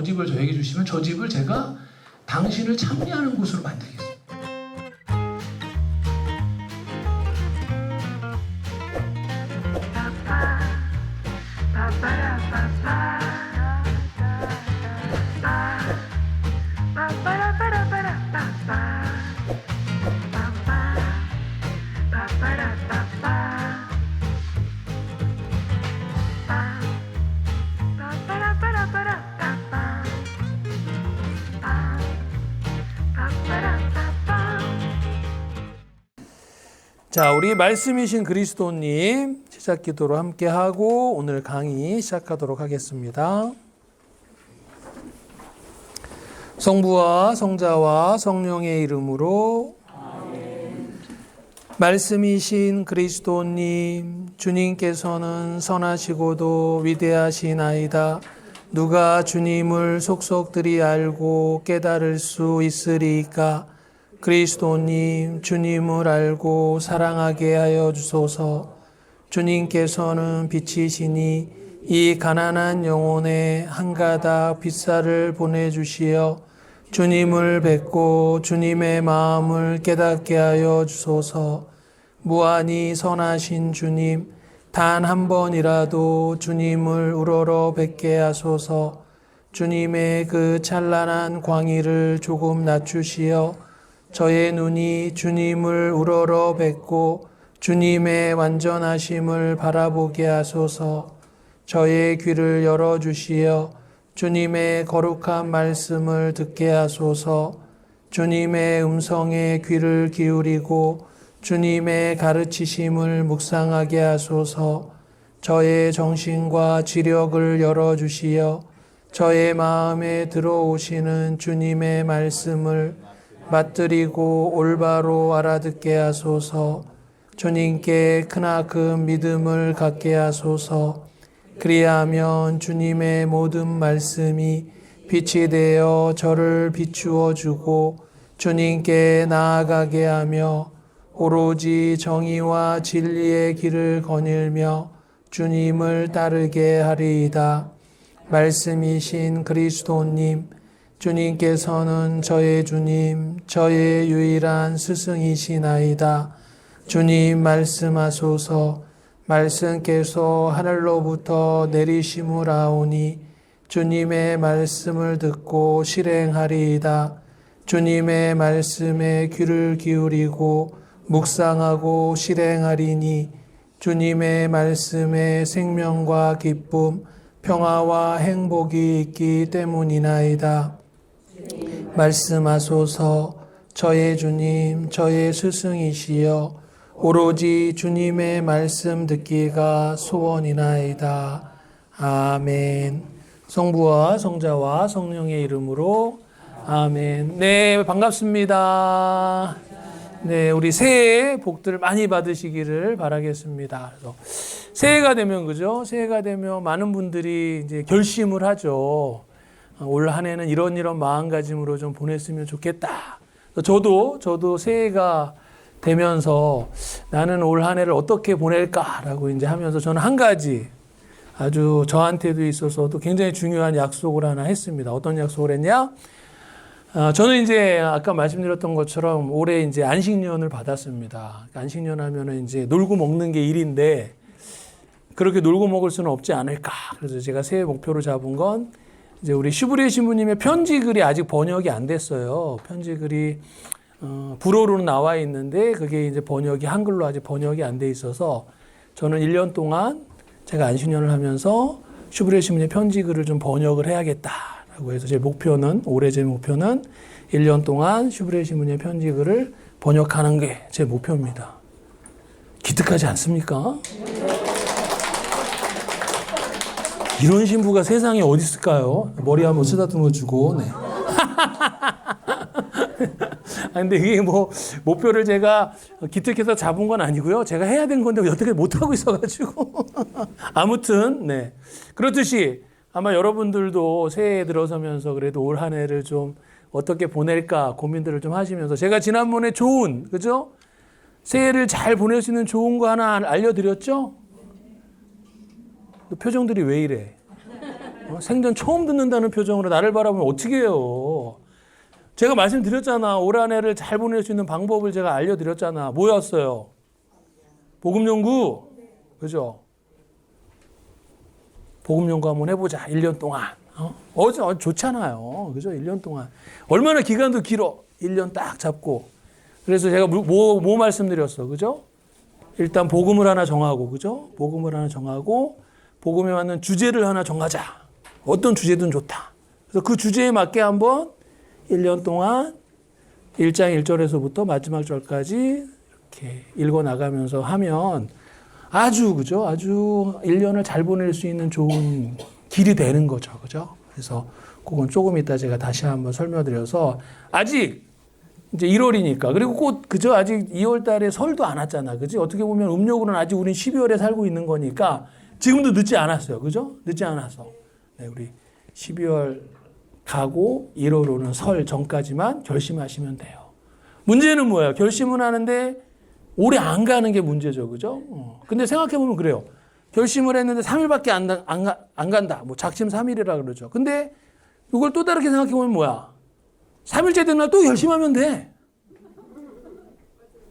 저 집을 저에게 주시면 저 집을 제가 당신을 참여하는 곳으로 만들겠습니다. 자, 우리 말씀이신 그리스도님 시작 기도로 함께하고 오늘 강의 시작하도록 하겠습니다. 성부와 성자와 성령의 이름으로 아멘. 말씀이신 그리스도님, 주님께서는 선하시고도 위대하시나이다. 누가 주님을 속속들이 알고 깨달을 수 있으리까? 그리스도님, 주님을 알고 사랑하게 하여 주소서. 주님께서는 빛이시니 이 가난한 영혼에 한 가닥 빛살을 보내주시어 주님을 뵙고 주님의 마음을 깨닫게 하여 주소서. 무한히 선하신 주님, 단 한 번이라도 주님을 우러러 뵙게 하소서. 주님의 그 찬란한 광의를 조금 낮추시어 저의 눈이 주님을 우러러 뵙고 주님의 완전하심을 바라보게 하소서. 저의 귀를 열어주시어 주님의 거룩한 말씀을 듣게 하소서. 주님의 음성에 귀를 기울이고 주님의 가르치심을 묵상하게 하소서. 저의 정신과 지력을 열어주시어 저의 마음에 들어오시는 주님의 말씀을 맛들이고 올바로 알아듣게 하소서. 주님께 크나큰 믿음을 갖게 하소서. 그리하면 주님의 모든 말씀이 빛이 되어 저를 비추어 주고 주님께 나아가게 하며 오로지 정의와 진리의 길을 거닐며 주님을 따르게 하리이다. 말씀이신 그리스도님, 주님께서는 저의 주님, 저의 유일한 스승이시나이다. 주님 말씀하소서. 말씀께서 하늘로부터 내리심을 아오니 주님의 말씀을 듣고 실행하리이다. 주님의 말씀에 귀를 기울이고 묵상하고 실행하리니 주님의 말씀에 생명과 기쁨, 평화와 행복이 있기 때문이나이다. 말씀하소서. 저의 주님, 저의 스승이시여 오로지 주님의 말씀 듣기가 소원이나이다. 아멘. 성부와 성자와 성령의 이름으로 아멘. 네, 반갑습니다. 네, 우리 새해 복들 많이 받으시기를 바라겠습니다. 그래서 새해가 되면, 그죠? 새해가 되면 많은 분들이 이제 결심을 하죠. 올 한 해는 이런 마음가짐으로 좀 보냈으면 좋겠다. 저도 새해가 되면서 나는 올 한 해를 어떻게 보낼까라고 이제 하면서 저는 한 가지 아주 저한테도 있어서도 굉장히 중요한 약속을 하나 했습니다. 어떤 약속을 했냐? 저는 이제 아까 말씀드렸던 것처럼 올해 이제 안식년을 받았습니다. 안식년 하면은 이제 놀고 먹는 게 일인데 그렇게 놀고 먹을 수는 없지 않을까. 그래서 제가 새해 목표로 잡은 건 이제 우리 슈브리에 신부님의 편지글이 아직 번역이 안 됐어요. 편지글이 불어로는 나와 있는데 그게 이제 번역이 한글로 아직 번역이 안 돼 있어서 저는 1년 동안 제가 안식년을 하면서 슈브리에 신부님의 편지글을 좀 번역을 해야겠다라고 해서 제 목표는 올해 제 목표는 1년 동안 슈브리에 신부님의 편지글을 번역하는 게 제 목표입니다. 기특하지 않습니까? 이런 신부가 세상에 어디 있을까요? 머리 한번 쓰다듬어 주고, 네. 근데 이게 뭐, 목표를 제가 기특해서 잡은 건 아니고요. 제가 해야 되는 건데 어떻게 못하고 있어가지고. 아무튼, 네. 그렇듯이 아마 여러분들도 새해에 들어서면서 그래도 올 한 해를 좀 어떻게 보낼까 고민들을 좀 하시면서 제가 지난번에 좋은, 그죠? 새해를 잘 보낼 수 있는 좋은 거 하나 알려드렸죠? 표정들이 왜 이래? 생전 처음 듣는다는 표정으로 나를 바라보면 어떻게 해요? 제가 말씀드렸잖아. 올 한 해를 잘 보낼 수 있는 방법을 제가 알려드렸잖아. 뭐였어요? 복음 연구. 그죠? 복음 연구 한번 해보자. 1년 동안. 좋잖아요. 그죠? 1년 동안. 얼마나 기간도 길어. 1년 딱 잡고. 그래서 제가 뭐 말씀드렸어. 그죠? 일단 복음을 하나 정하고. 그죠? 복음을 하나 정하고 복음에 맞는 주제를 하나 정하자. 어떤 주제든 좋다. 그래서 그 주제에 맞게 한번 1년 동안 1장 1절에서부터 마지막 절까지 이렇게 읽어 나가면서 하면 그죠? 아주 1년을 잘 보낼 수 있는 좋은 길이 되는 거죠. 그죠? 그래서 그건 조금 이따 제가 다시 한번 설명드려서 아직 이제 1월이니까 그리고 그죠? 아직 2월 달에 설도 안 왔잖아. 그지? 어떻게 보면 음력으로는 아직 우린 12월에 살고 있는 거니까 지금도 늦지 않았어요. 그죠? 늦지 않았어. 네, 우리 12월 가고 1월 오는 설 전까지만 결심하시면 돼요. 문제는 뭐예요? 결심은 하는데 오래 안 가는 게 문제죠. 그죠? 근데 생각해보면 그래요. 결심을 했는데 3일밖에 안 간다. 뭐 작심 3일이라 그러죠. 근데 이걸 또 다르게 생각해보면 뭐야? 3일째 되는 날 또 결심하면 돼.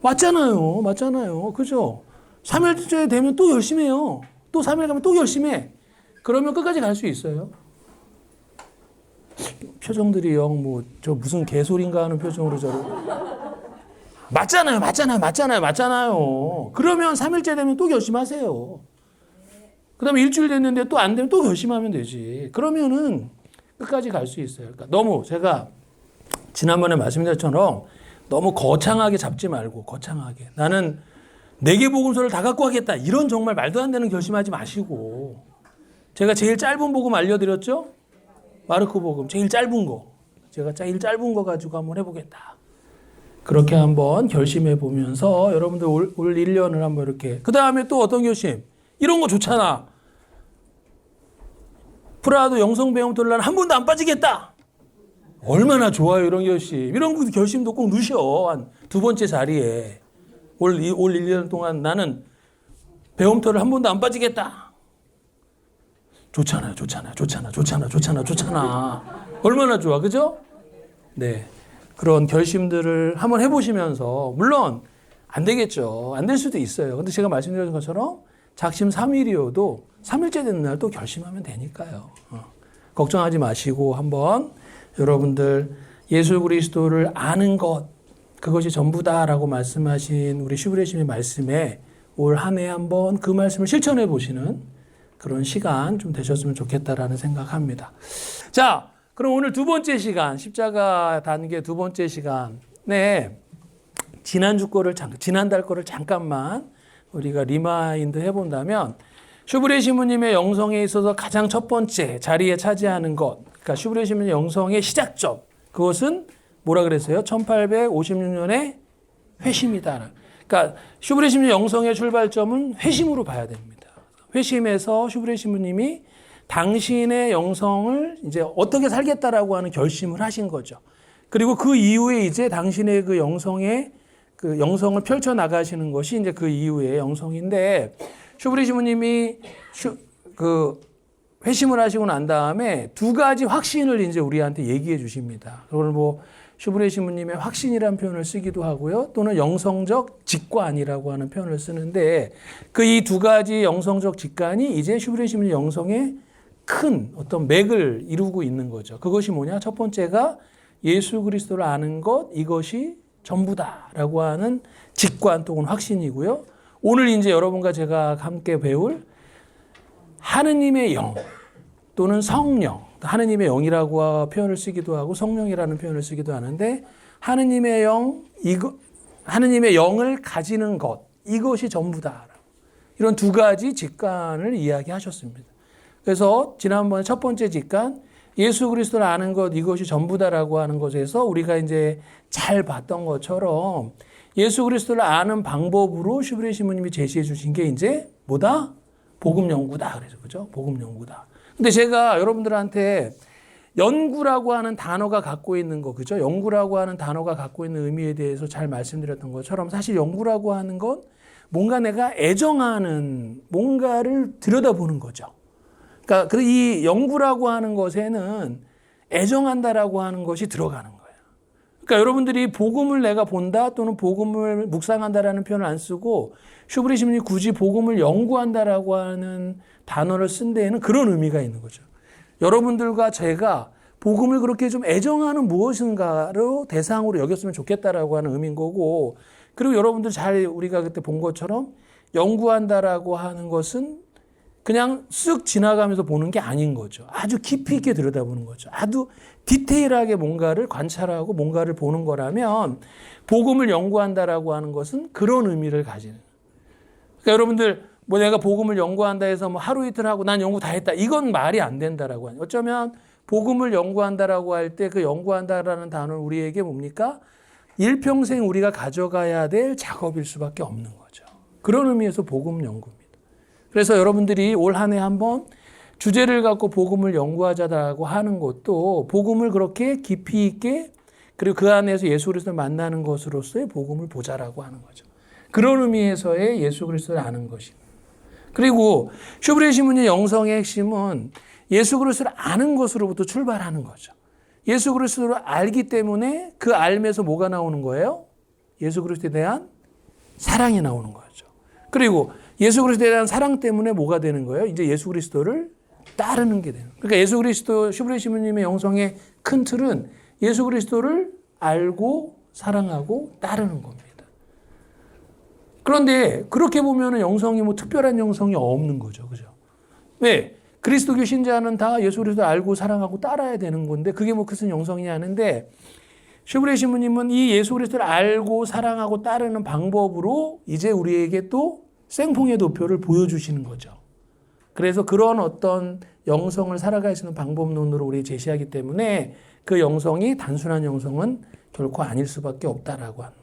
맞잖아요. 그죠? 3일째 되면 또 열심해요. 또 3일 가면 또 열심해. 그러면 끝까지 갈 수 있어요. 표정들이 저 무슨 개소리인가 하는 표정으로 맞잖아요. 그러면 3일째 되면 또 결심하세요. 그 다음에 일주일 됐는데 또 안 되면 또 결심하면 되지. 그러면은 끝까지 갈 수 있어요. 그러니까 너무 제가 지난번에 말씀드린 것처럼 너무 거창하게 잡지 말고 거창하게. 나는 4개 복음서를 다 갖고 가겠다. 이런 정말 말도 안 되는 결심하지 마시고. 제가 제일 짧은 복음 알려드렸죠? 마르코 복음. 제일 짧은 거. 제가 제일 짧은 거 가지고 한번 해보겠다. 그렇게 한번 결심해 보면서 여러분들 올 1년을 한번 이렇게. 그 다음에 또 어떤 결심? 이런 거 좋잖아. 프라하도 영성 배움토를 난 한 번도 안 빠지겠다. 얼마나 좋아요, 이런 결심. 이런 결심도 꼭 넣으셔. 한 2번째 자리에. 올 1년 동안 나는 배움터를 한 번도 안 빠지겠다. 좋잖아. 얼마나 좋아, 그죠? 네. 그런 결심들을 한번 해보시면서, 물론 안 되겠죠. 안 될 수도 있어요. 근데 제가 말씀드린 것처럼 작심 3일이어도 3일째 되는 날 또 결심하면 되니까요. 걱정하지 마시고 한번 여러분들 예수 그리스도를 아는 것, 그것이 전부다라고 말씀하신 우리 슈브레심의 말씀에 올 한 해 한번 그 말씀을 실천해 보시는 그런 시간 좀 되셨으면 좋겠다라는 생각합니다. 자, 그럼 오늘 2번째 시간, 십자가 단계 2번째 시간에 지난달 거를 잠깐만 우리가 리마인드 해본다면 슈브레 시모님의 영성에 있어서 가장 첫 번째 자리에 차지하는 것, 그러니까 슈브레 시모님 영성의 시작점, 그것은 뭐라 그랬어요? 1856년에 회심이다. 그러니까 슈브레 시모님 영성의 출발점은 회심으로 봐야 됩니다. 회심에서 슈브레 시모님이 당신의 영성을 이제 어떻게 살겠다라고 하는 결심을 하신 거죠. 그리고 그 이후에 이제 당신의 그 영성을 펼쳐 나가시는 것이 이제 그 이후의 영성인데, 슈브레 시모님이 회심을 하시고 난 다음에 2가지 확신을 이제 우리한테 얘기해 주십니다. 그걸 슈브레 시모님의 확신이라는 표현을 쓰기도 하고요. 또는 영성적 직관이라고 하는 표현을 쓰는데, 그 이 2가지 영성적 직관이 이제 슈브레 시모님 영성의 큰 어떤 맥을 이루고 있는 거죠. 그것이 뭐냐? 첫 번째가 예수 그리스도를 아는 것, 이것이 전부다라고 하는 직관 또는 확신이고요. 오늘 이제 여러분과 제가 함께 배울 하느님의 영 또는 성령, 하느님의 영이라고 표현을 쓰기도 하고 성령이라는 표현을 쓰기도 하는데, 하느님의 영을 가지는 것, 이것이 전부다. 이런 2가지 직관을 이야기하셨습니다. 그래서 지난번에 첫 번째 직관, 예수 그리스도를 아는 것, 이것이 전부다라고 하는 것에서 우리가 이제 잘 봤던 것처럼 예수 그리스도를 아는 방법으로 슈브레 시모님이 제시해 주신 게 이제 뭐다? 복음 연구다. 그래서 그죠? 복음 연구다. 근데 제가 여러분들한테 연구라고 하는 단어가 갖고 있는 거, 그죠? 연구라고 하는 단어가 갖고 있는 의미에 대해서 잘 말씀드렸던 것처럼 사실 연구라고 하는 건 뭔가 내가 애정하는 뭔가를 들여다보는 거죠. 그러니까 이 영구라고 하는 것에는 애정한다라고 하는 것이 들어가는 거예요. 그러니까 여러분들이 복음을 내가 본다 또는 복음을 묵상한다라는 표현을 안 쓰고 슈브리 시몬이 굳이 복음을 연구한다라고 하는 단어를 쓴 데에는 그런 의미가 있는 거죠. 여러분들과 제가 복음을 그렇게 좀 애정하는 무엇인가로 대상으로 여겼으면 좋겠다라고 하는 의미인 거고, 그리고 여러분들 잘 우리가 그때 본 것처럼 연구한다라고 하는 것은 그냥 쓱 지나가면서 보는 게 아닌 거죠. 아주 깊이 있게 들여다보는 거죠. 아주 디테일하게 뭔가를 관찰하고 뭔가를 보는 거라면 복음을 연구한다라고 하는 것은 그런 의미를 가지는. 그러니까 여러분들 뭐 내가 복음을 연구한다 해서 뭐 하루 이틀 하고 난 연구 다 했다. 이건 말이 안 된다라고 하는. 어쩌면 복음을 연구한다라고 할 때 그 연구한다라는 단어는 우리에게 뭡니까? 일평생 우리가 가져가야 될 작업일 수밖에 없는 거죠. 그런 의미에서 복음 연구입니다. 그래서 여러분들이 올 한 해 한번 주제를 갖고 복음을 연구하자라고 하는 것도 복음을 그렇게 깊이 있게 그리고 그 안에서 예수 그리스도를 만나는 것으로서의 복음을 보자라고 하는 거죠. 그런 의미에서의 예수 그리스도를 아는 것입니다. 그리고 슈브리 시몬의 영성의 핵심은 예수 그리스도를 아는 것으로부터 출발하는 거죠. 예수 그리스도를 알기 때문에 그 알면서 뭐가 나오는 거예요? 예수 그리스도에 대한 사랑이 나오는 거죠. 그리고 예수 그리스도에 대한 사랑 때문에 뭐가 되는 거예요? 이제 예수 그리스도를 따르는 게 되는 거예요. 그러니까 예수 그리스도, 슈브리 시몬님의 영성의 큰 틀은 예수 그리스도를 알고 사랑하고 따르는 겁니다. 그런데 그렇게 보면 영성이 뭐 특별한 영성이 없는 거죠. 그죠? 왜? 그리스도교 신자는 다 예수 그리스도 알고 사랑하고 따라야 되는 건데 그게 뭐 무슨 영성이냐 하는데 슈브리 시몬님은 이 예수 그리스도를 알고 사랑하고 따르는 방법으로 이제 우리에게 또 생풍의 도표를 보여주시는 거죠. 그래서 그런 어떤 영성을 살아갈 수 있는 방법론으로 우리 제시하기 때문에 그 영성이 단순한 영성은 결코 아닐 수밖에 없다라고 하는.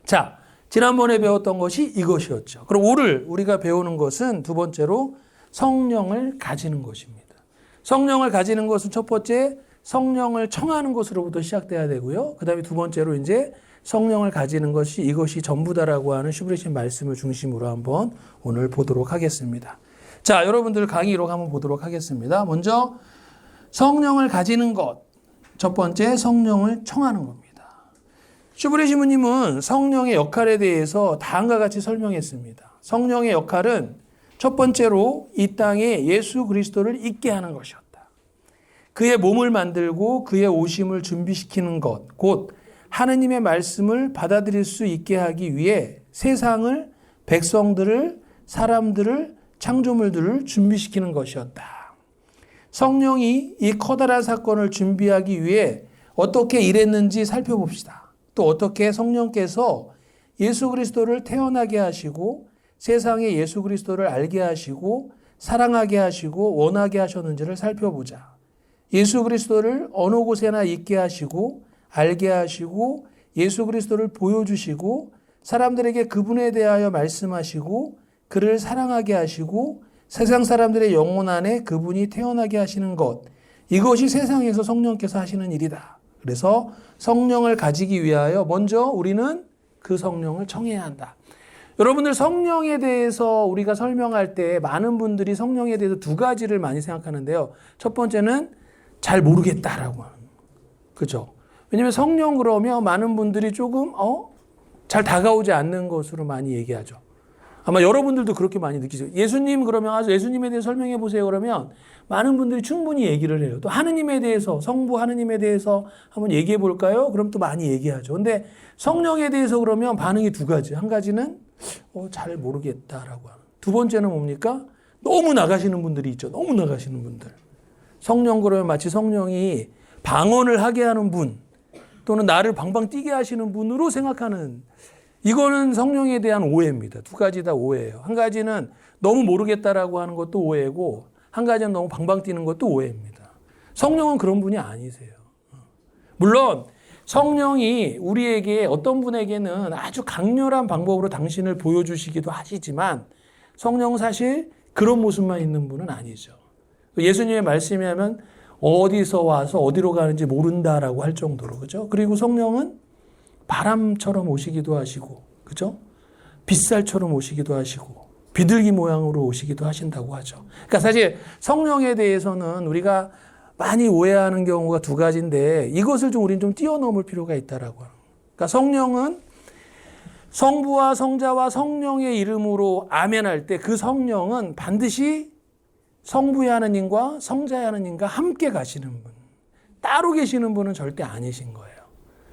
자, 지난번에 배웠던 것이 이것이었죠. 그럼 오늘 우리가 배우는 것은 두 번째로 성령을 가지는 것입니다. 성령을 가지는 것은 첫 번째 성령을 청하는 것으로부터 시작돼야 되고요. 그 다음에 두 번째로 이제 성령을 가지는 것이 이것이 전부다라고 하는 슈브리 시몬 말씀을 중심으로 한번 오늘 보도록 하겠습니다. 자, 여러분들 강의로 한번 보도록 하겠습니다. 먼저 성령을 가지는 것. 첫 번째 성령을 청하는 겁니다. 슈브리 시몬님은 성령의 역할에 대해서 다음과 같이 설명했습니다. 성령의 역할은 첫 번째로 이 땅에 예수 그리스도를 있게 하는 것이었다. 그의 몸을 만들고 그의 오심을 준비시키는 것, 곧 하느님의 말씀을 받아들일 수 있게 하기 위해 세상을, 백성들을, 사람들을, 창조물들을 준비시키는 것이었다. 성령이 이 커다란 사건을 준비하기 위해 어떻게 일했는지 살펴봅시다. 또 어떻게 성령께서 예수 그리스도를 태어나게 하시고 세상에 예수 그리스도를 알게 하시고 사랑하게 하시고 원하게 하셨는지를 살펴보자. 예수 그리스도를 어느 곳에나 있게 하시고 알게 하시고 예수 그리스도를 보여주시고 사람들에게 그분에 대하여 말씀하시고 그를 사랑하게 하시고 세상 사람들의 영혼 안에 그분이 태어나게 하시는 것. 이것이 세상에서 성령께서 하시는 일이다. 그래서 성령을 가지기 위하여 먼저 우리는 그 성령을 청해야 한다. 여러분들 성령에 대해서 우리가 설명할 때 많은 분들이 성령에 대해서 두 가지를 많이 생각하는데요. 첫 번째는 잘 모르겠다라고 하는. 그죠? 왜냐하면 성령 그러면 많은 분들이 조금 잘 다가오지 않는 것으로 많이 얘기하죠. 아마 여러분들도 그렇게 많이 느끼죠. 예수님 그러면 아주 예수님에 대해서 설명해 보세요 그러면 많은 분들이 충분히 얘기를 해요. 또 하느님에 대해서 성부 하느님에 대해서 한번 얘기해 볼까요? 그럼 또 많이 얘기하죠. 근데 성령에 대해서 그러면 반응이 두 가지. 한 가지는 잘 모르겠다라고 하는. 두 번째는 뭡니까? 너무 나가시는 분들이 있죠. 너무 나가시는 분들. 성령 그러면 마치 성령이 방언을 하게 하는 분 또는 나를 방방 뛰게 하시는 분으로 생각하는 이거는 성령에 대한 오해입니다. 두 가지 다 오해예요. 한 가지는 너무 모르겠다라고 하는 것도 오해고 한 가지는 너무 방방 뛰는 것도 오해입니다. 성령은 그런 분이 아니세요. 물론 성령이 우리에게 어떤 분에게는 아주 강렬한 방법으로 당신을 보여주시기도 하시지만 성령은 사실 그런 모습만 있는 분은 아니죠. 예수님의 말씀이 하면 어디서 와서 어디로 가는지 모른다라고 할 정도로 그죠? 그리고 성령은 바람처럼 오시기도 하시고 그죠? 빗살처럼 오시기도 하시고 비둘기 모양으로 오시기도 하신다고 하죠. 그러니까 사실 성령에 대해서는 우리가 많이 오해하는 경우가 두 가지인데 이것을 좀 우리는 좀 뛰어넘을 필요가 있다라고. 그러니까 성령은 성부와 성자와 성령의 이름으로 아멘할 때 그 성령은 반드시 성부의 하나님과 성자의 하나님과 함께 가시는 분. 따로 계시는 분은 절대 아니신 거예요.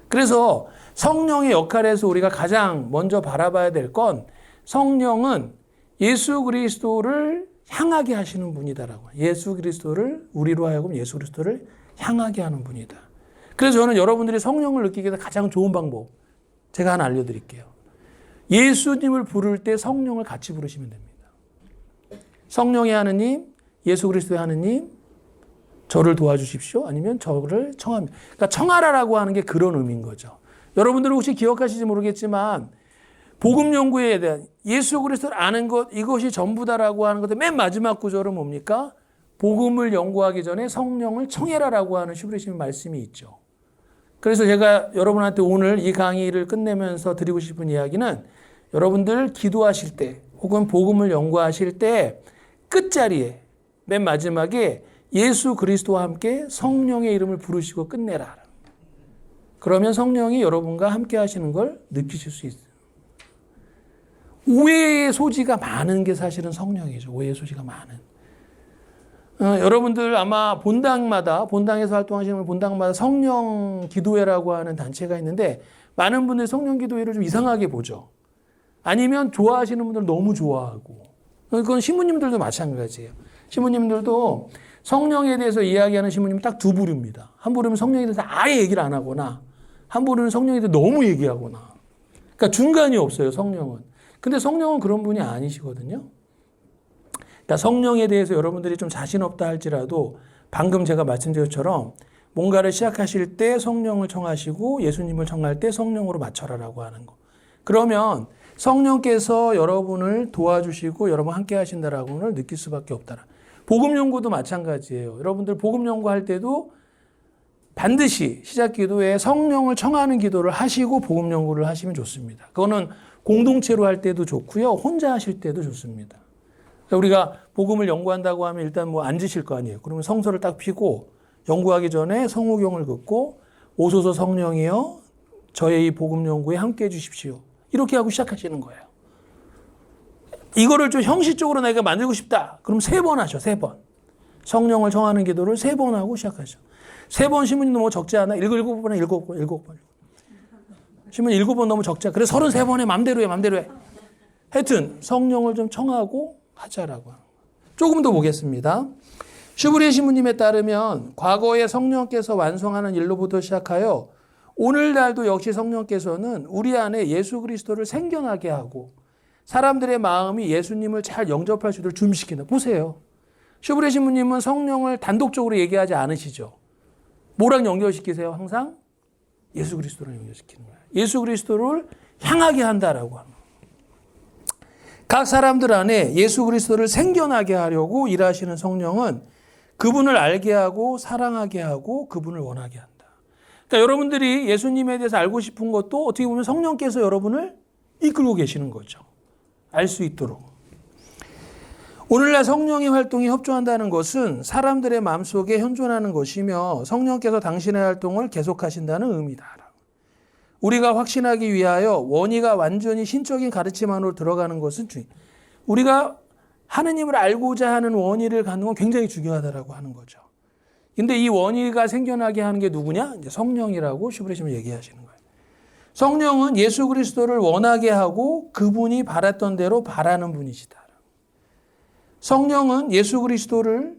그래서 성령의 역할에서 우리가 가장 먼저 바라봐야 될 건 성령은 예수 그리스도를 향하게 하시는 분이다라고. 예수 그리스도를 우리로 하여금 예수 그리스도를 향하게 하는 분이다. 그래서 저는 여러분들이 성령을 느끼기 위해서 가장 좋은 방법 제가 하나 알려드릴게요. 예수님을 부를 때 성령을 같이 부르시면 됩니다. 성령의 하느님, 예수 그리스도의 하느님, 저를 도와주십시오. 아니면 저를 청합니다. 그러니까 청하라라고 하는 게 그런 의미인 거죠. 여러분들은 혹시 기억하실지 모르겠지만 복음 연구에 대한 예수 그리스도를 아는 것 이것이 전부다라고 하는 것의 맨 마지막 구절은 뭡니까? 복음을 연구하기 전에 성령을 청해라라고 하는 슈브레시의 말씀이 있죠. 그래서 제가 여러분한테 오늘 이 강의를 끝내면서 드리고 싶은 이야기는 여러분들 기도하실 때 혹은 복음을 연구하실 때 끝자리에 맨 마지막에 예수 그리스도와 함께 성령의 이름을 부르시고 끝내라. 그러면 성령이 여러분과 함께 하시는 걸 느끼실 수 있어요. 오해의 소지가 많은 게 사실은 성령이죠. 오해의 소지가 많은. 여러분들 아마 본당에서 활동하시는 본당마다 성령 기도회라고 하는 단체가 있는데 많은 분들이 성령 기도회를 좀 이상하게 보죠. 아니면 좋아하시는 분들은 너무 좋아하고. 그건 신부님들도 마찬가지예요. 신부님들도 성령에 대해서 이야기하는 신부님은 딱 두 부류입니다. 한 부류는 성령에 대해서 아예 얘기를 안 하거나 한 부류는 성령에 대해서 너무 얘기하거나. 그러니까 중간이 없어요, 성령은. 근데 성령은 그런 분이 아니시거든요. 그러니까 성령에 대해서 여러분들이 좀 자신 없다 할지라도 방금 제가 말씀드린 것처럼 뭔가를 시작하실 때 성령을 청하시고 예수님을 청할 때 성령으로 맞춰라라고 하는 거. 그러면 성령께서 여러분을 도와주시고 여러분 함께 하신다라고 를 느낄 수밖에 없다. 복음 연구도 마찬가지예요. 여러분들 복음 연구할 때도 반드시 시작 기도에 성령을 청하는 기도를 하시고 복음 연구를 하시면 좋습니다. 그거는 공동체로 할 때도 좋고요. 혼자 하실 때도 좋습니다. 우리가 복음을 연구한다고 하면 일단 뭐 앉으실 거 아니에요. 그러면 성서를 딱 펴고 연구하기 전에 성호경을 긋고 오소서 성령이여 저의 이 복음 연구에 함께 해 주십시오. 이렇게 하고 시작하시는 거예요. 이거를 좀 형식적으로 내가 만들고 싶다. 그럼 3번 하셔. 3번. 성령을 청하는 기도를 3번 하고 시작하셔. 3번 신문이 너무 적지 않아? 7번에 7번. 신문 7번 너무 적지 않아? 그래 33번에 맘대로 해. 하여튼 성령을 좀 청하고 하자라고. 조금 더 보겠습니다. 슈브리에 신부님에 따르면 과거에 성령께서 완성하는 일로부터 시작하여 오늘날도 역시 성령께서는 우리 안에 예수 그리스도를 생겨나게 하고 사람들의 마음이 예수님을 잘 영접할 수 있도록 준비시킨다. 보세요. 슈브리에 신부님은 성령을 단독적으로 얘기하지 않으시죠. 뭐랑 연결시키세요? 항상 예수 그리스도랑 연결시키는 거예요. 예수 그리스도를 향하게 한다라고 합니다. 각 사람들 안에 예수 그리스도를 생겨나게 하려고 일하시는 성령은 그분을 알게 하고 사랑하게 하고 그분을 원하게 한다. 그러니까 여러분들이 예수님에 대해서 알고 싶은 것도 어떻게 보면 성령께서 여러분을 이끌고 계시는 거죠. 알 수 있도록. 오늘날 성령의 활동이 협조한다는 것은 사람들의 마음속에 현존하는 것이며 성령께서 당신의 활동을 계속하신다는 의미다. 우리가 확신하기 위하여 원의가 완전히 신적인 가르침 안으로 들어가는 것은 우리가 하느님을 알고자 하는 원의를 갖는 건 굉장히 중요하다라고 하는 거죠. 근데 이 원의가 생겨나게 하는 게 누구냐? 이제 성령이라고 슈브레시는 얘기하시는 거예요. 성령은 예수 그리스도를 원하게 하고 그분이 바랐던 대로 바라는 분이시다. 성령은 예수 그리스도를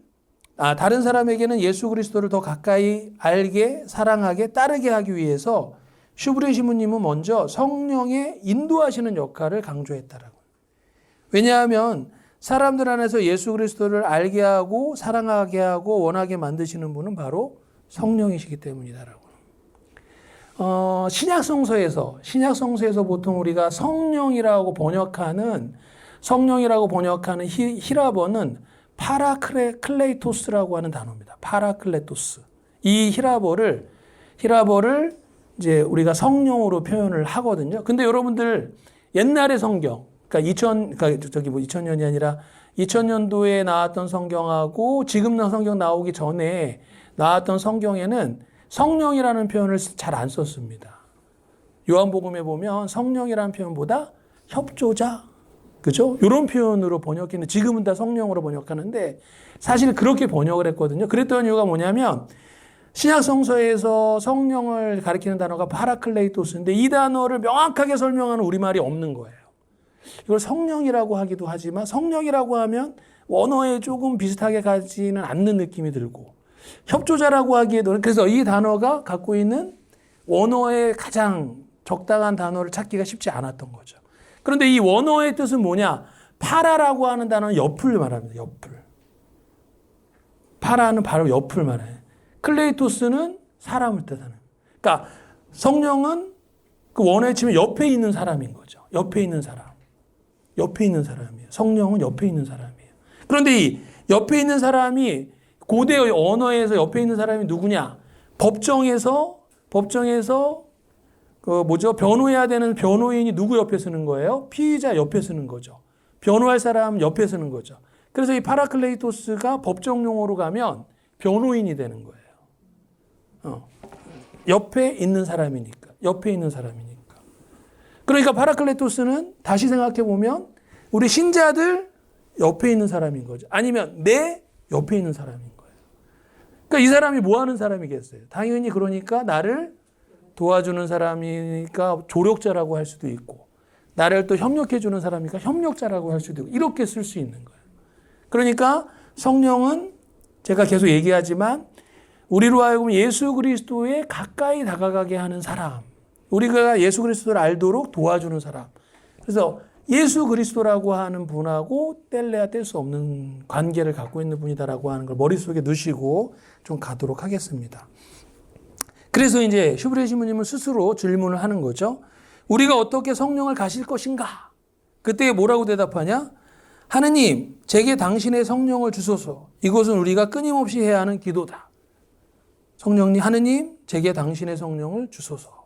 다른 사람에게는 예수 그리스도를 더 가까이 알게, 사랑하게, 따르게 하기 위해서 슈브레 신부님은 먼저 성령의 인도하시는 역할을 강조했다라고. 왜냐하면 사람들 안에서 예수 그리스도를 알게 하고 사랑하게 하고 원하게 만드시는 분은 바로 성령이시기 때문이다라고. 신약성서에서 보통 우리가 성령이라고 번역하는 히라버는 파라클레이토스라고 하는 단어입니다. 파라클레토스. 이 히라버를 이제 우리가 성령으로 표현을 하거든요. 근데 여러분들 옛날의 성경, 그러니까 2000년이 아니라 2000년도에 나왔던 성경하고 지금 성경 나오기 전에 나왔던 성경에는 성령이라는 표현을 잘 안 썼습니다. 요한복음에 보면 성령이라는 표현보다 협조자, 그죠? 이런 표현으로 번역했는데 지금은 다 성령으로 번역하는데 사실 그렇게 번역을 했거든요. 그랬던 이유가 뭐냐면 신약 성서에서 성령을 가리키는 단어가 파라클레이토스인데 이 단어를 명확하게 설명하는 우리말이 없는 거예요. 이걸 성령이라고 하기도 하지만 성령이라고 하면 원어에 조금 비슷하게 가지는 않는 느낌이 들고 협조자라고 하기에도 그래서 이 단어가 갖고 있는 원어의 가장 적당한 단어를 찾기가 쉽지 않았던 거죠. 그런데 이 원어의 뜻은 뭐냐? 파라라고 하는 단어는 옆을 말합니다. 옆을. 파라는 바로 옆을 말해요. 클레이토스는 사람을 뜻하는. 그러니까 성령은 그 원어에 치면 옆에 있는 사람인 거죠. 옆에 있는 사람. 옆에 있는 사람이에요. 성령은 옆에 있는 사람이에요. 그런데 이 옆에 있는 사람이 고대 언어에서 옆에 있는 사람이 누구냐? 법정에서 변호해야 되는 변호인이 누구 옆에 서는 거예요? 피의자 옆에 서는 거죠. 변호할 사람 옆에 서는 거죠. 그래서 이 파라클레이토스가 법정 용어로 가면 변호인이 되는 거예요. 옆에 있는 사람이니까. 옆에 있는 사람이니까. 그러니까 파라클레토스는 다시 생각해 보면 우리 신자들 옆에 있는 사람인 거죠. 아니면 내 옆에 있는 사람인 거예요. 그러니까 이 사람이 뭐 하는 사람이겠어요? 당연히 그러니까 나를 도와주는 사람이니까 조력자라고 할 수도 있고 나를 또 협력해 주는 사람이니까 협력자라고 할 수도 있고 이렇게 쓸 수 있는 거예요. 그러니까 성령은 제가 계속 얘기하지만 우리로 하여금 예수 그리스도에 가까이 다가가게 하는 사람. 우리가 예수 그리스도를 알도록 도와주는 사람. 그래서 예수 그리스도라고 하는 분하고 뗄래야 뗄 수 없는 관계를 갖고 있는 분이다라고 하는 걸 머릿속에 넣으시고 좀 가도록 하겠습니다. 그래서 이제 슈브레 신부님은 스스로 질문을 하는 거죠. 우리가 어떻게 성령을 가실 것인가? 그때 뭐라고 대답하냐? 하느님, 제게 당신의 성령을 주소서. 이것은 우리가 끊임없이 해야 하는 기도다. 성령님, 하느님, 제게 당신의 성령을 주소서.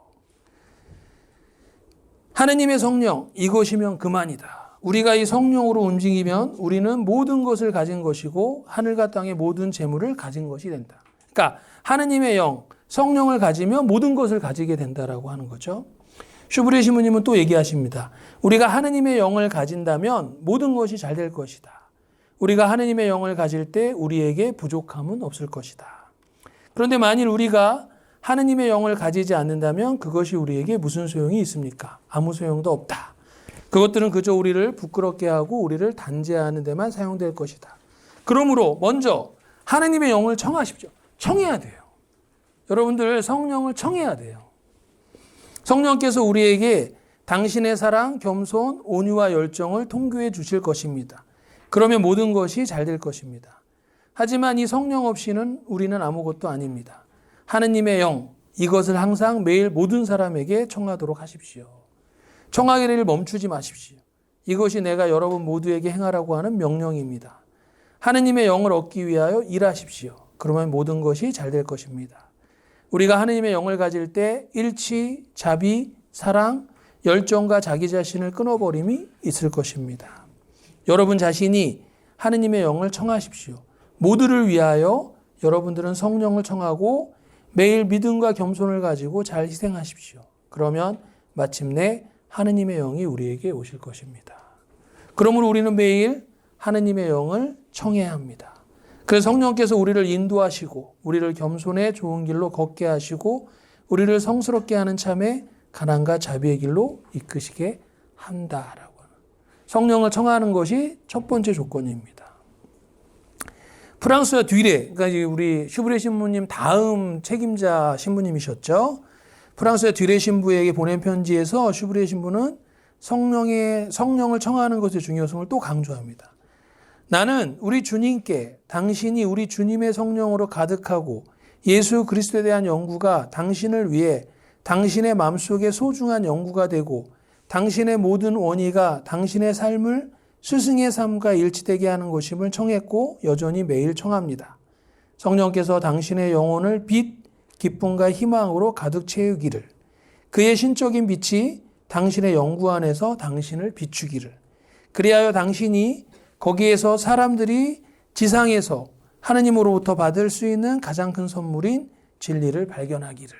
하느님의 성령, 이것이면 그만이다. 우리가 이 성령으로 움직이면 우리는 모든 것을 가진 것이고 하늘과 땅의 모든 재물을 가진 것이 된다. 그러니까 하느님의 영, 성령을 가지면 모든 것을 가지게 된다라고 하는 거죠. 슈브레 신부님은 또 얘기하십니다. 우리가 하느님의 영을 가진다면 모든 것이 잘 될 것이다. 우리가 하느님의 영을 가질 때 우리에게 부족함은 없을 것이다. 그런데 만일 우리가 하느님의 영을 가지지 않는다면 그것이 우리에게 무슨 소용이 있습니까? 아무 소용도 없다. 그것들은 그저 우리를 부끄럽게 하고 우리를 단죄하는 데만 사용될 것이다. 그러므로 먼저 하느님의 영을 청하십시오. 청해야 돼요. 여러분들 성령을 청해야 돼요. 성령께서 우리에게 당신의 사랑, 겸손, 온유와 열정을 통교해 주실 것입니다. 그러면 모든 것이 잘 될 것입니다. 하지만 이 성령 없이는 우리는 아무것도 아닙니다. 하느님의 영, 이것을 항상 매일 모든 사람에게 청하도록 하십시오. 청하기를 멈추지 마십시오. 이것이 내가 여러분 모두에게 행하라고 하는 명령입니다. 하느님의 영을 얻기 위하여 일하십시오. 그러면 모든 것이 잘 될 것입니다. 우리가 하느님의 영을 가질 때 일치, 자비, 사랑, 열정과 자기 자신을 끊어버림이 있을 것입니다. 여러분 자신이 하느님의 영을 청하십시오. 모두를 위하여 여러분들은 성령을 청하고 매일 믿음과 겸손을 가지고 잘 희생하십시오. 그러면 마침내 하느님의 영이 우리에게 오실 것입니다. 그러므로 우리는 매일 하느님의 영을 청해야 합니다. 그래서 성령께서 우리를 인도하시고 우리를 겸손의 좋은 길로 걷게 하시고 우리를 성스럽게 하는 참에 가난과 자비의 길로 이끄시게 한다라고 하는 성령을 청하는 것이 첫 번째 조건입니다. 프랑스와 듀레, 그러니까 우리 슈브레 신부님 다음 책임자 신부님이셨죠. 프랑스의 듀레 신부에게 보낸 편지에서 슈브레 신부는 성령을 청하는 것의 중요성을 또 강조합니다. 나는 우리 주님께 당신이 우리 주님의 성령으로 가득하고 예수 그리스도에 대한 연구가 당신을 위해 당신의 마음속에 소중한 연구가 되고 당신의 모든 원의가 당신의 삶을 스승의 삶과 일치되게 하는 것임을 청했고 여전히 매일 청합니다. 성령께서 당신의 영혼을 빛, 기쁨과 희망으로 가득 채우기를, 그의 신적인 빛이 당신의 영구 안에서 당신을 비추기를, 그리하여 당신이 거기에서 사람들이 지상에서 하느님으로부터 받을 수 있는 가장 큰 선물인 진리를 발견하기를.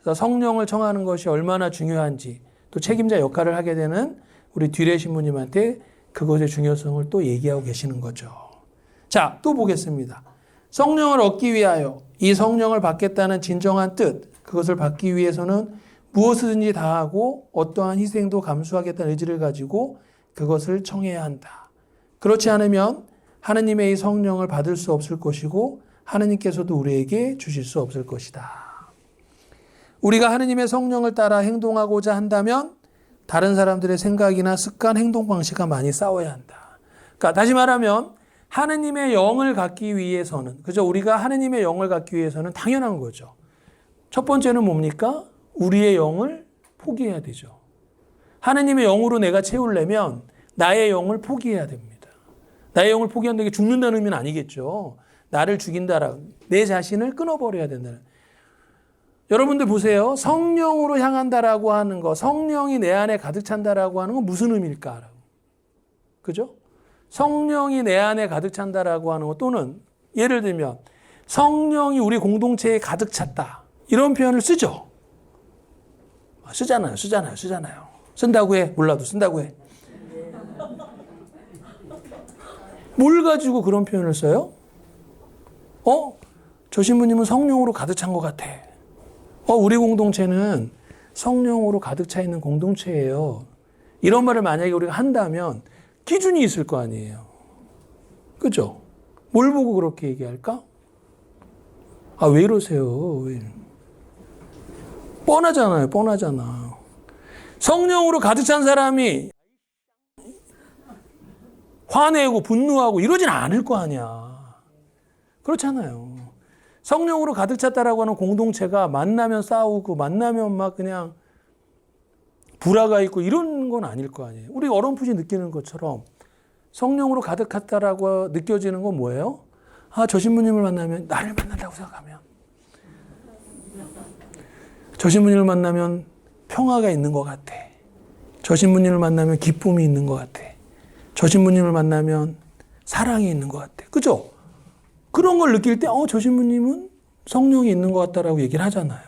그래서 성령을 청하는 것이 얼마나 중요한지 또 책임자 역할을 하게 되는 우리 뒤레 신부님한테 그것의 중요성을 또 얘기하고 계시는 거죠. 자, 또 보겠습니다. 성령을 얻기 위하여 이 성령을 받겠다는 진정한 뜻, 그것을 받기 위해서는 무엇이든지 다하고 어떠한 희생도 감수하겠다는 의지를 가지고 그것을 청해야 한다. 그렇지 않으면 하느님의 이 성령을 받을 수 없을 것이고 하느님께서도 우리에게 주실 수 없을 것이다. 우리가 하느님의 성령을 따라 행동하고자 한다면 다른 사람들의 생각이나 습관, 행동 방식과 많이 싸워야 한다. 그러니까 다시 말하면 하느님의 영을 갖기 위해서는, 그죠? 우리가 하느님의 영을 갖기 위해서는 당연한 거죠. 첫 번째는 뭡니까? 우리의 영을 포기해야 되죠. 하느님의 영으로 내가 채우려면 나의 영을 포기해야 됩니다. 나의 영을 포기한다는 게 죽는다는 의미는 아니겠죠. 나를 죽인다라고, 내 자신을 끊어버려야 된다는. 여러분들 보세요. 성령으로 향한다라고 하는 거, 성령이 내 안에 가득 찬다라고 하는 건 무슨 의미일까? 그죠? 성령이 내 안에 가득 찬다라고 하는 거, 또는 예를 들면 성령이 우리 공동체에 가득 찼다. 이런 표현을 쓰죠. 쓰잖아요. 쓴다고 해. 몰라도 쓴다고 해. 뭘 가지고 그런 표현을 써요? 저 신부님은 성령으로 가득 찬 것 같아. 우리 공동체는 성령으로 가득 차 있는 공동체예요. 이런 말을 만약에 우리가 한다면 기준이 있을 거 아니에요. 그죠? 뭘 보고 그렇게 얘기할까? 왜 이러세요? 뻔하잖아. 성령으로 가득 찬 사람이 화내고 분노하고 이러진 않을 거 아니야. 그렇잖아요. 성령으로 가득 찼다라고 하는 공동체가 만나면 싸우고 만나면 막 그냥 불화가 있고 이런 건 아닐 거 아니에요. 우리 어렴풋이 느끼는 것처럼 성령으로 가득 찼다라고 느껴지는 건 뭐예요? 저 신부님을 만나면 나를 만난다고 생각하면, 저 신부님을 만나면 평화가 있는 것 같아. 저 신부님을 만나면 기쁨이 있는 것 같아. 저 신부님을 만나면 사랑이 있는 것 같아. 그죠? 그런 걸 느낄 때, 저 신부님은 성령이 있는 것 같다라고 얘기를 하잖아요.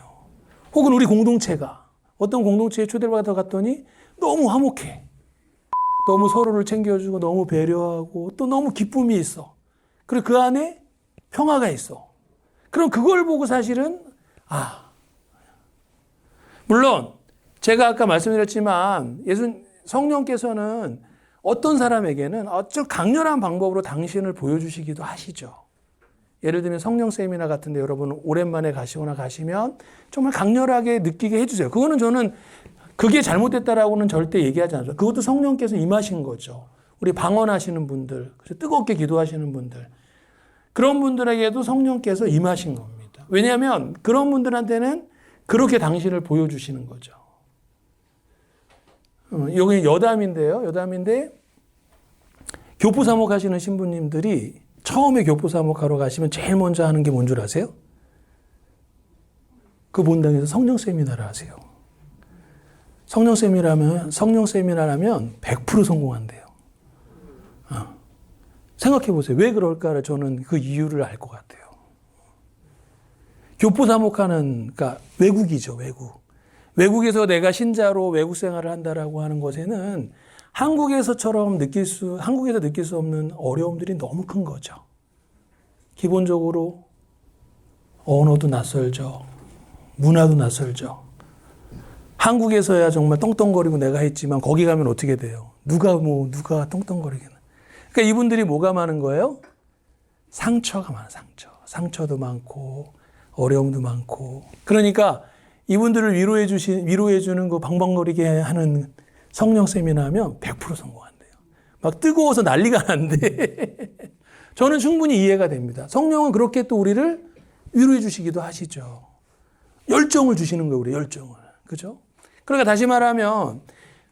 혹은 우리 공동체가 어떤 공동체에 초대를 받아 갔더니 너무 화목해. 너무 서로를 챙겨주고 너무 배려하고 또 너무 기쁨이 있어. 그리고 그 안에 평화가 있어. 그럼 그걸 보고 사실은 물론 제가 아까 말씀드렸지만 성령께서는 어떤 사람에게는 어쩔 강렬한 방법으로 당신을 보여주시기도 하시죠. 예를 들면 성령 세미나 같은 데 여러분 오랜만에 가시면 정말 강렬하게 느끼게 해주세요. 그거는 저는 그게 잘못됐다라고는 절대 얘기하지 않아요. 그것도 성령께서 임하신 거죠. 우리 방언하시는 분들, 뜨겁게 기도하시는 분들, 그런 분들에게도 성령께서 임하신 겁니다. 왜냐하면 그런 분들한테는 그렇게 당신을 보여주시는 거죠. 여기 여담인데 교포 사목하시는 신부님들이 처음에 교포 사목하러 가시면 제일 먼저 하는 게 뭔 줄 아세요? 그 본당에서 성령 세미나를 하세요. 성령 세미나라면 100% 성공한대요. 생각해 보세요. 왜 그럴까? 저는 그 이유를 알 것 같아요. 교포 사목하는, 그러니까 외국이죠, 외국. 외국에서 내가 신자로 외국 생활을 한다라고 하는 것에는 한국에서 느낄 수 없는 어려움들이 너무 큰 거죠. 기본적으로 언어도 낯설죠. 문화도 낯설죠. 한국에서야 정말 떵떵거리고 내가 했지만 거기 가면 어떻게 돼요? 누가 떵떵거리겠나. 그러니까 이분들이 뭐가 많은 거예요? 상처가 많아, 상처도 많고 어려움도 많고. 그러니까 이분들을 위로해주는 그 방방거리게 하는 성령 세미나 하면 100% 성공한대요. 막 뜨거워서 난리가 난대. 저는 충분히 이해가 됩니다. 성령은 그렇게 또 우리를 위로해 주시기도 하시죠. 열정을 주시는 거예요, 우리 열정을. 그죠? 그러니까 다시 말하면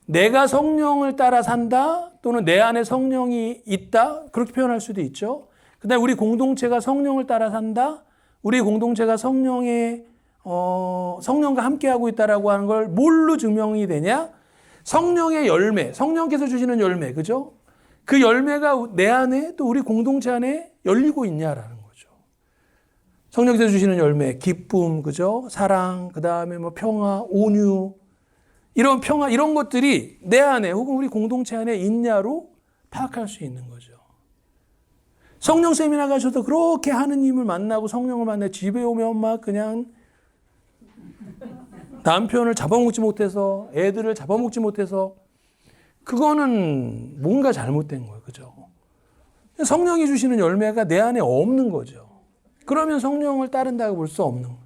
내가 성령을 따라 산다 또는 내 안에 성령이 있다 그렇게 표현할 수도 있죠. 그다음에 우리 공동체가 성령을 따라 산다. 우리 공동체가 성령과 함께하고 있다라고 하는 걸 뭘로 증명이 되냐? 성령의 열매, 성령께서 주시는 열매, 그죠? 그 열매가 내 안에 또 우리 공동체 안에 열리고 있냐라는 거죠. 성령께서 주시는 열매, 기쁨, 그죠? 사랑, 그 다음에 뭐 평화, 온유, 이런 평화, 이런 것들이 내 안에 혹은 우리 공동체 안에 있냐로 파악할 수 있는 거죠. 성령 세미나 가셔도 그렇게 하느님을 만나고 성령을 만나 집에 오면 막 그냥 남편을 잡아먹지 못해서 애들을 잡아먹지 못해서 그거는 뭔가 잘못된 거예요. 그죠? 성령이 주시는 열매가 내 안에 없는 거죠. 그러면 성령을 따른다고 볼 수 없는 거예요.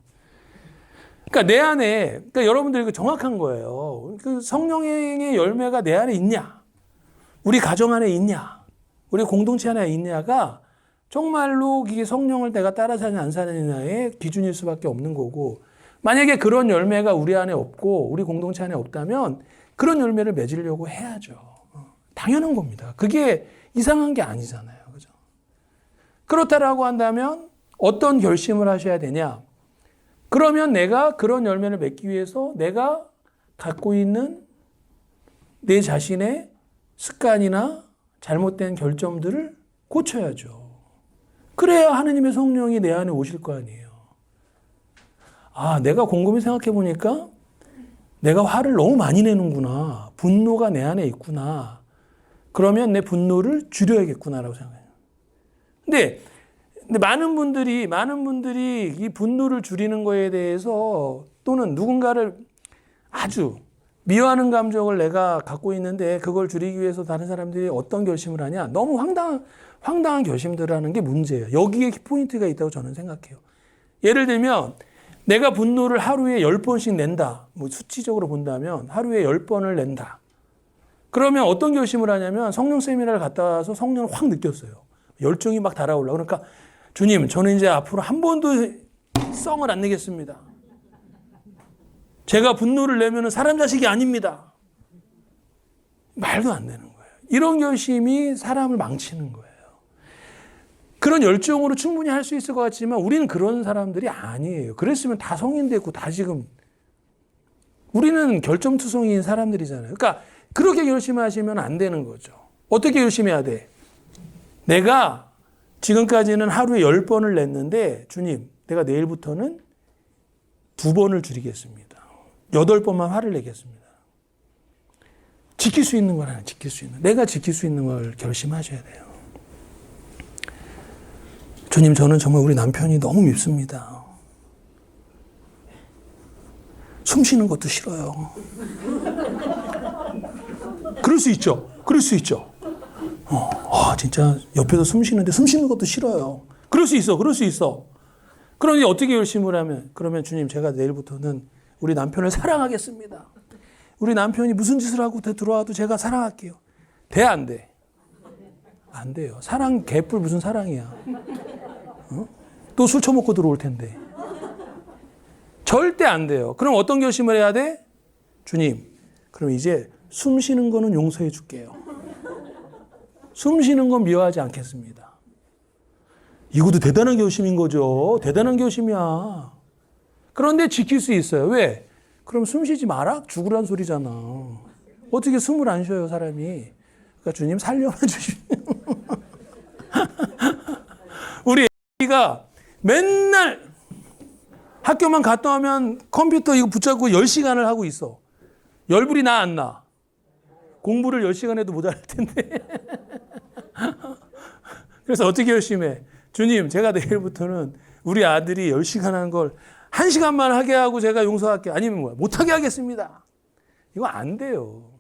그러니까 내 안에, 그러니까 여러분들이 정확한 거예요. 그 성령의 열매가 내 안에 있냐? 우리 가정 안에 있냐? 우리 공동체 안에 있냐가 정말로 이게 성령을 내가 따라 사냐 안 사느냐의 기준일 수밖에 없는 거고, 만약에 그런 열매가 우리 안에 없고 우리 공동체 안에 없다면 그런 열매를 맺으려고 해야죠. 당연한 겁니다. 그게 이상한 게 아니잖아요. 그죠? 그렇다라고 한다면 어떤 결심을 하셔야 되냐? 그러면 내가 그런 열매를 맺기 위해서 내가 갖고 있는 내 자신의 습관이나 잘못된 결점들을 고쳐야죠. 그래야 하느님의 성령이 내 안에 오실 거 아니에요. 아, 내가 곰곰이 생각해 보니까 내가 화를 너무 많이 내는구나. 분노가 내 안에 있구나. 그러면 내 분노를 줄여야겠구나라고 생각해요. 근데 많은 분들이 이 분노를 줄이는 거에 대해서 또는 누군가를 아주 미워하는 감정을 내가 갖고 있는데 그걸 줄이기 위해서 다른 사람들이 어떤 결심을 하냐. 너무 황당한 결심들을 하는 게 문제예요. 여기에 포인트가 있다고 저는 생각해요. 예를 들면 내가 분노를 하루에 10번씩 낸다. 뭐 수치적으로 본다면 하루에 10번을 낸다. 그러면 어떤 결심을 하냐면 성령 세미나를 갔다 와서 성령을 확 느꼈어요. 열정이 막 달아올라. 그러니까 주님, 저는 이제 앞으로 한 번도 썽을 안 내겠습니다. 제가 분노를 내면 사람 자식이 아닙니다. 말도 안 되는 거예요. 이런 결심이 사람을 망치는 거예요. 그런 열정으로 충분히 할 수 있을 것 같지만 우리는 그런 사람들이 아니에요. 그랬으면 다 성인 됐고 다 지금 우리는 결점투성이인 사람들이잖아요. 그러니까 그렇게 결심하시면 안 되는 거죠. 어떻게 결심해야 돼? 내가 지금까지는 하루에 10번을 냈는데 주님, 내가 내일부터는 2번을 줄이겠습니다. 8번만 화를 내겠습니다. 지킬 수 있는 걸 하나 지킬 수 있는. 내가 지킬 수 있는 걸 결심하셔야 돼요. 주님, 저는 정말 우리 남편이 너무 밉습니다. 숨 쉬는 것도 싫어요. 그럴 수 있죠. 그럴 수 있죠. 진짜 옆에서 숨 쉬는데 숨 쉬는 것도 싫어요. 그럴 수 있어. 그럴 수 있어. 그러니 어떻게 결심을 하면, 그러면 주님, 제가 내일부터는 우리 남편을 사랑하겠습니다. 우리 남편이 무슨 짓을 하고 들어와도 제가 사랑할게요. 돼, 안 돼? 안 돼요. 사랑, 개뿔 무슨 사랑이야. 또 술 처먹고 들어올 텐데. 절대 안 돼요. 그럼 어떤 결심을 해야 돼? 주님, 그럼 이제 숨 쉬는 거는 용서해 줄게요. 숨 쉬는 건 미워하지 않겠습니다. 이것도 대단한 결심인 거죠. 대단한 결심이야. 그런데 지킬 수 있어요. 왜? 그럼 숨 쉬지 마라? 죽으란 소리잖아. 어떻게 숨을 안 쉬어요, 사람이. 그러니까 주님 살려만 주시면. 우리 애기가 맨날 학교만 갔다 오면 컴퓨터 이거 붙잡고 10시간을 하고 있어. 열불이 나 안 나? 공부를 10시간 해도 모자랄 텐데. 그래서 어떻게 열심히 주님, 제가 내일부터는 우리 아들이 10시간 하는 걸 1시간만 하게 하고 제가 용서할게요. 아니면 뭐야? 못하게 하겠습니다. 이거 안 돼요.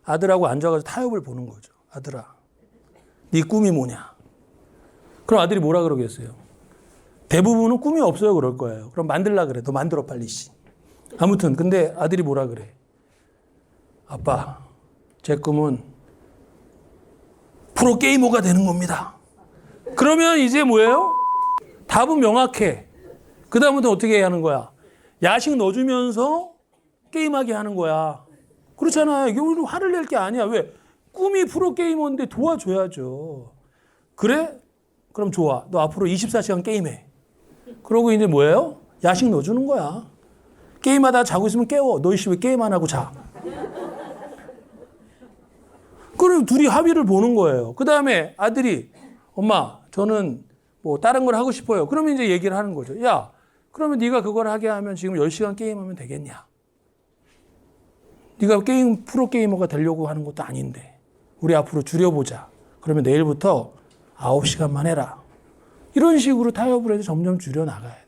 아들하고 앉아가지고 타협을 보는 거죠. 아들아, 네 꿈이 뭐냐? 그럼 아들이 뭐라 그러겠어요? 대부분은 꿈이 없어요 그럴 거예요. 그럼 만들라 그래. 너 만들어 빨리. 아무튼 근데 아들이 뭐라 그래? 아빠, 제 꿈은 프로게이머가 되는 겁니다. 그러면 이제 뭐예요? 답은 명확해. 그 다음부터 어떻게 해야 하는 거야? 야식 넣어주면서 게임하게 하는 거야. 그렇잖아요. 이게 우리 화를 낼 게 아니야. 왜? 꿈이 프로게이머인데 도와줘야죠. 그래? 그럼 좋아. 너 앞으로 24시간 게임해. 그러고 이제 뭐예요? 야식 넣어주는 거야. 게임하다 자고 있으면 깨워. 너 왜 게임 안 하고 자? 그럼 둘이 합의를 보는 거예요. 그 다음에 아들이 엄마 저는 뭐 다른 걸 하고 싶어요. 그러면 이제 얘기를 하는 거죠. 야 그러면 네가 그걸 하게 하면 지금 10시간 게임하면 되겠냐? 네가 프로게이머가 되려고 하는 것도 아닌데 우리 앞으로 줄여보자. 그러면 내일부터 9시간만 해라. 이런 식으로 타협을 해서 점점 줄여나가야 돼.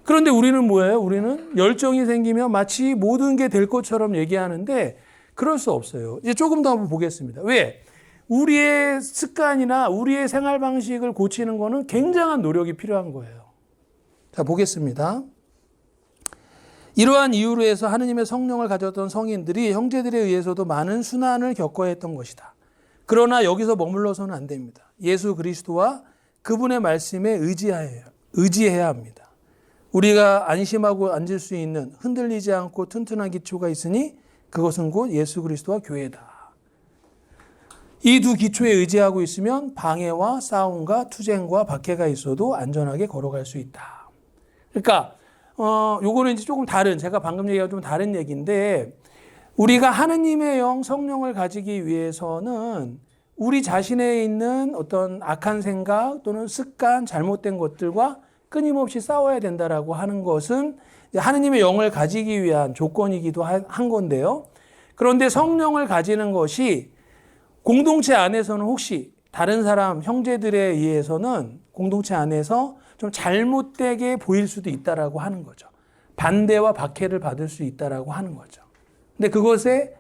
그런데 우리는 뭐예요? 우리는 열정이 생기면 마치 모든 게 될 것처럼 얘기하는데 그럴 수 없어요. 이제 조금 더 한번 보겠습니다. 왜? 우리의 습관이나 우리의 생활 방식을 고치는 거는 굉장한 노력이 필요한 거예요. 자, 보겠습니다. 이러한 이유로 해서 하느님의 성령을 가졌던 성인들이 형제들에 의해서도 많은 순환을 겪어야 했던 것이다. 그러나 여기서 머물러서는 안 됩니다. 예수 그리스도와 그분의 말씀에 의지해야 합니다. 우리가 안심하고 앉을 수 있는 흔들리지 않고 튼튼한 기초가 있으니 그것은 곧 예수 그리스도와 교회다. 이 두 기초에 의지하고 있으면 방해와 싸움과 투쟁과 박해가 있어도 안전하게 걸어갈 수 있다. 그러니까 요거는 이제 조금 다른, 제가 방금 얘기한 좀 다른 얘기인데, 우리가 하느님의 영, 성령을 가지기 위해서는 우리 자신에 있는 어떤 악한 생각 또는 습관, 잘못된 것들과 끊임없이 싸워야 된다라고 하는 것은 하느님의 영을 가지기 위한 조건이기도 한 건데요. 그런데 성령을 가지는 것이 공동체 안에서는 혹시 다른 사람, 형제들에 의해서는 공동체 안에서 좀 잘못되게 보일 수도 있다라고 하는 거죠. 반대와 박해를 받을 수 있다라고 하는 거죠. 근데 그것에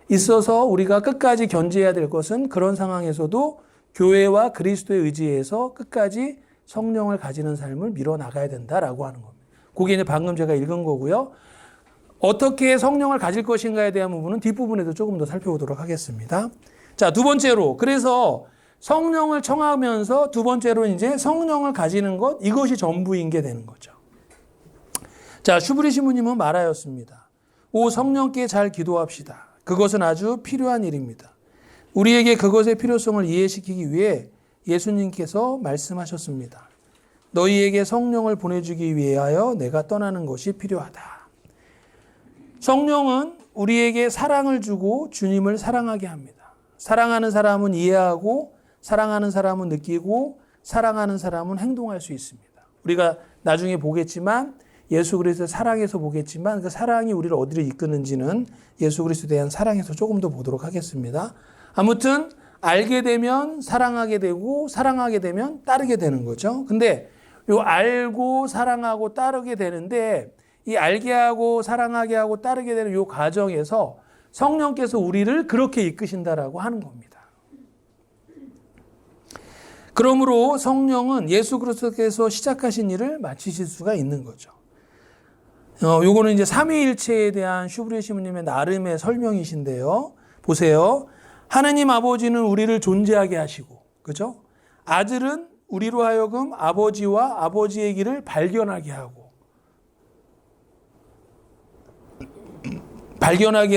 있어서 우리가 끝까지 견지해야 될 것은 그런 상황에서도 교회와 그리스도에 의지해서 끝까지 성령을 가지는 삶을 밀어나가야 된다라고 하는 겁니다. 그게 이제 방금 제가 읽은 거고요. 어떻게 성령을 가질 것인가에 대한 부분은 뒷부분에도 조금 더 살펴보도록 하겠습니다. 자, 두 번째로, 그래서 성령을 청하면서 두 번째로 이제 성령을 가지는 것, 이것이 전부인 게 되는 거죠. 자, 슈브리 신부님은 말하였습니다. 오 성령께 잘 기도합시다. 그것은 아주 필요한 일입니다. 우리에게 그것의 필요성을 이해시키기 위해 예수님께서 말씀하셨습니다. 너희에게 성령을 보내주기 위하여 내가 떠나는 것이 필요하다. 성령은 우리에게 사랑을 주고 주님을 사랑하게 합니다. 사랑하는 사람은 이해하고 사랑하는 사람은 느끼고 사랑하는 사람은 행동할 수 있습니다. 우리가 나중에 보겠지만 예수 그리스도의 사랑에서 보겠지만 그 사랑이 우리를 어디로 이끄는지는 예수 그리스도에 대한 사랑에서 조금 더 보도록 하겠습니다. 아무튼 알게 되면 사랑하게 되고 사랑하게 되면 따르게 되는 거죠. 근데 요 알고 사랑하고 따르게 되는데 이 알게 하고 사랑하게 하고 따르게 되는 요 과정에서 성령께서 우리를 그렇게 이끄신다라고 하는 겁니다. 그러므로 성령은 예수 그리스도께서 시작하신 일을 마치실 수가 있는 거죠. 요거는 이제 삼위일체에 대한 슈브리 신부님의 나름의 설명이신데요. 보세요. 하나님 아버지는 우리를 존재하게 하시고, 그죠? 아들은 우리로 하여금 아버지와 아버지의 길을 발견하게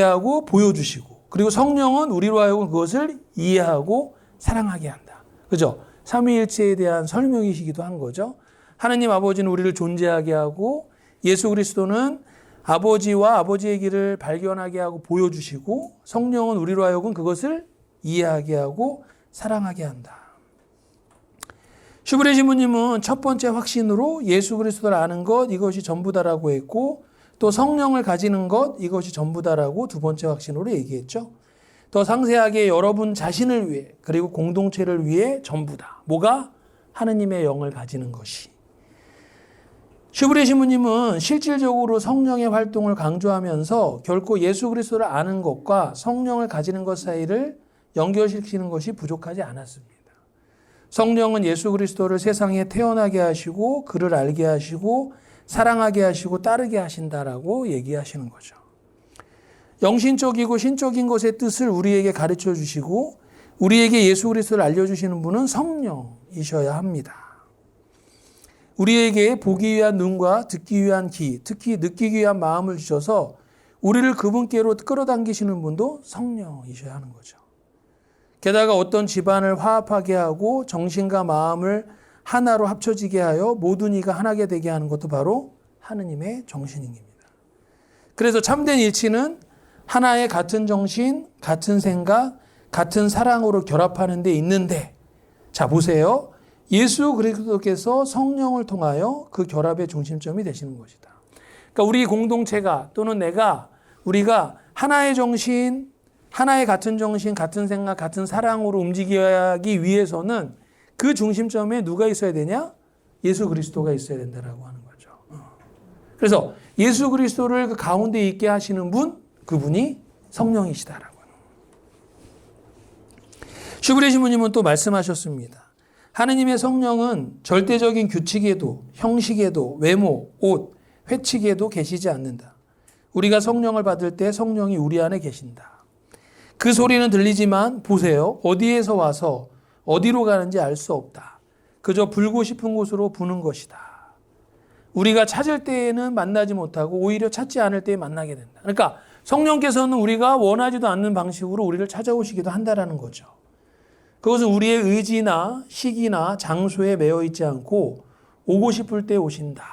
하고 보여주시고, 그리고 성령은 우리로 하여금 그것을 이해하고 사랑하게 한다. 그죠? 삼위일체에 대한 설명이시기도 한 거죠. 하나님 아버지는 우리를 존재하게 하고 예수 그리스도는 아버지와 아버지의 길을 발견하게 하고 보여주시고 성령은 우리로 하여금 그것을 이해하게 하고 사랑하게 한다. 슈브리 신부님은 첫 번째 확신으로 예수 그리스도를 아는 것 이것이 전부다라고 했고 또 성령을 가지는 것 이것이 전부다라고 두 번째 확신으로 얘기했죠. 더 상세하게 여러분 자신을 위해 그리고 공동체를 위해 전부다. 뭐가? 하느님의 영을 가지는 것이. 슈브리 신부님은 실질적으로 성령의 활동을 강조하면서 결코 예수 그리스도를 아는 것과 성령을 가지는 것 사이를 연결시키는 것이 부족하지 않았습니다. 성령은 예수 그리스도를 세상에 태어나게 하시고 그를 알게 하시고 사랑하게 하시고 따르게 하신다라고 얘기하시는 거죠. 영신적이고 신적인 것의 뜻을 우리에게 가르쳐 주시고 우리에게 예수 그리스도를 알려주시는 분은 성령이셔야 합니다. 우리에게 보기 위한 눈과 듣기 위한 귀, 특히 느끼기 위한 마음을 주셔서 우리를 그분께로 끌어당기시는 분도 성령이셔야 하는 거죠. 게다가 어떤 집안을 화합하게 하고 정신과 마음을 하나로 합쳐지게 하여 모든 이가 하나게 되게 하는 것도 바로 하느님의 정신입니다. 그래서 참된 일치는 하나의 같은 정신, 같은 생각, 같은 사랑으로 결합하는 데 있는데, 자 보세요. 예수 그리스도께서 성령을 통하여 그 결합의 중심점이 되시는 것이다. 그러니까 우리 공동체가 또는 우리가 하나의 정신, 하나의 같은 정신, 같은 생각, 같은 사랑으로 움직이기 위해서는 그 중심점에 누가 있어야 되냐? 예수 그리스도가 있어야 된다라고 하는 거죠. 그래서 예수 그리스도를 그 가운데 있게 하시는 분, 그분이 성령이시다라고 하는 거예요. 슈브레 신부님은 또 말씀하셨습니다. 하느님의 성령은 절대적인 규칙에도, 형식에도, 외모, 옷, 회칙에도 계시지 않는다. 우리가 성령을 받을 때 성령이 우리 안에 계신다. 그 소리는 들리지만 보세요. 어디에서 와서 어디로 가는지 알 수 없다. 그저 불고 싶은 곳으로 부는 것이다. 우리가 찾을 때에는 만나지 못하고 오히려 찾지 않을 때에 만나게 된다. 그러니까 성령께서는 우리가 원하지도 않는 방식으로 우리를 찾아오시기도 한다라는 거죠. 그것은 우리의 의지나 시기나 장소에 매여 있지 않고 오고 싶을 때 오신다.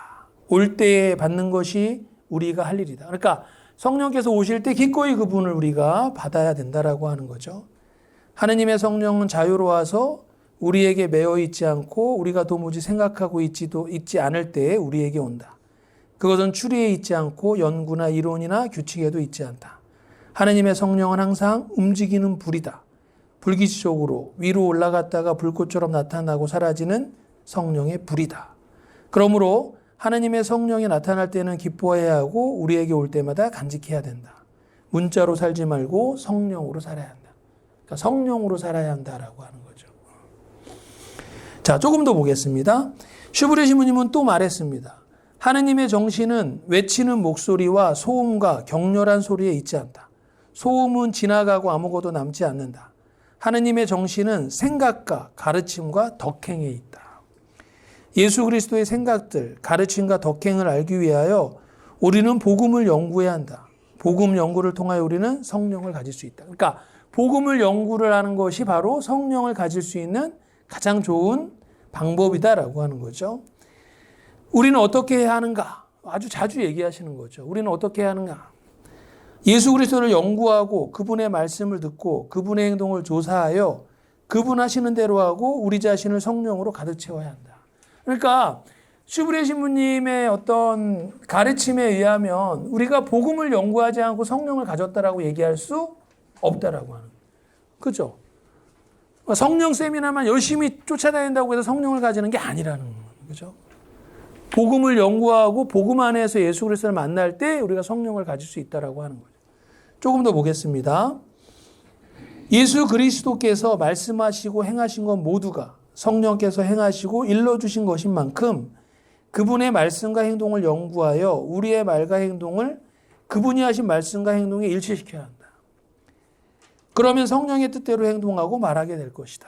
올 때에 받는 것이 우리가 할 일이다. 그러니까 성령께서 오실 때 기꺼이 그분을 우리가 받아야 된다라고 하는 거죠. 하느님의 성령은 자유로워서 우리에게 매여 있지 않고 우리가 도무지 생각하고 있지 않을 때에 우리에게 온다. 그것은 추리에 있지 않고 연구나 이론이나 규칙에도 있지 않다. 하느님의 성령은 항상 움직이는 불이다. 불기지적으로 위로 올라갔다가 불꽃처럼 나타나고 사라지는 성령의 불이다. 그러므로 하느님의 성령이 나타날 때는 기뻐해야 하고 우리에게 올 때마다 간직해야 된다. 문자로 살지 말고 성령으로 살아야 한다. 그러니까 성령으로 살아야 한다라고 하는 거죠. 자, 조금 더 보겠습니다. 슈브레 신부님은 또 말했습니다. 하느님의 정신은 외치는 목소리와 소음과 격렬한 소리에 있지 않다. 소음은 지나가고 아무것도 남지 않는다. 하느님의 정신은 생각과 가르침과 덕행에 있다. 예수 그리스도의 생각들, 가르침과 덕행을 알기 위하여 우리는 복음을 연구해야 한다. 복음 연구를 통하여 우리는 성령을 가질 수 있다. 그러니까 복음을 연구를 하는 것이 바로 성령을 가질 수 있는 가장 좋은 방법이다라고 하는 거죠. 우리는 어떻게 해야 하는가? 아주 자주 얘기하시는 거죠. 우리는 어떻게 해야 하는가? 예수 그리스도를 연구하고 그분의 말씀을 듣고 그분의 행동을 조사하여 그분 하시는 대로 하고 우리 자신을 성령으로 가득 채워야 한다. 그러니까 슈브레 신부님의 어떤 가르침에 의하면 우리가 복음을 연구하지 않고 성령을 가졌다라고 얘기할 수 없다라고 하는 거예요. 그렇죠? 성령 세미나만 열심히 쫓아다닌다고 해서 성령을 가지는 게 아니라는 거예요. 그렇죠? 복음을 연구하고 복음 안에서 예수 그리스도를 만날 때 우리가 성령을 가질 수 있다라고 하는 거죠. 조금 더 보겠습니다. 예수 그리스도께서 말씀하시고 행하신 것 모두가 성령께서 행하시고 일러주신 것인 만큼 그분의 말씀과 행동을 연구하여 우리의 말과 행동을 그분이 하신 말씀과 행동에 일치시켜야 한다. 그러면 성령의 뜻대로 행동하고 말하게 될 것이다.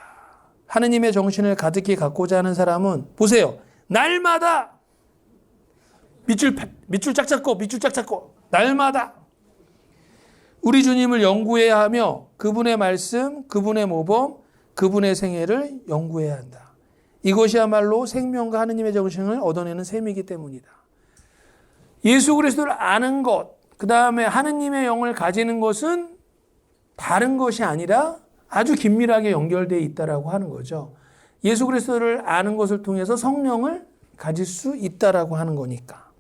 하느님의 정신을 가득히 갖고자 하는 사람은 보세요. 날마다 밑줄 짝짝 꺼 날마다 우리 주님을 연구해야 하며 그분의 말씀, 그분의 모범, 그분의 생애를 연구해야 한다. 이것이야말로 생명과 하느님의 정신을 얻어내는 셈이기 때문이다. 예수 그리스도를 아는 것, 그 다음에 하느님의 영을 가지는 것은 다른 것이 아니라 아주 긴밀하게 연결되어 있다라고 하는 거죠. 예수 그리스도를 아는 것을 통해서 성령을 가질 수 있다라고 하는 거니까.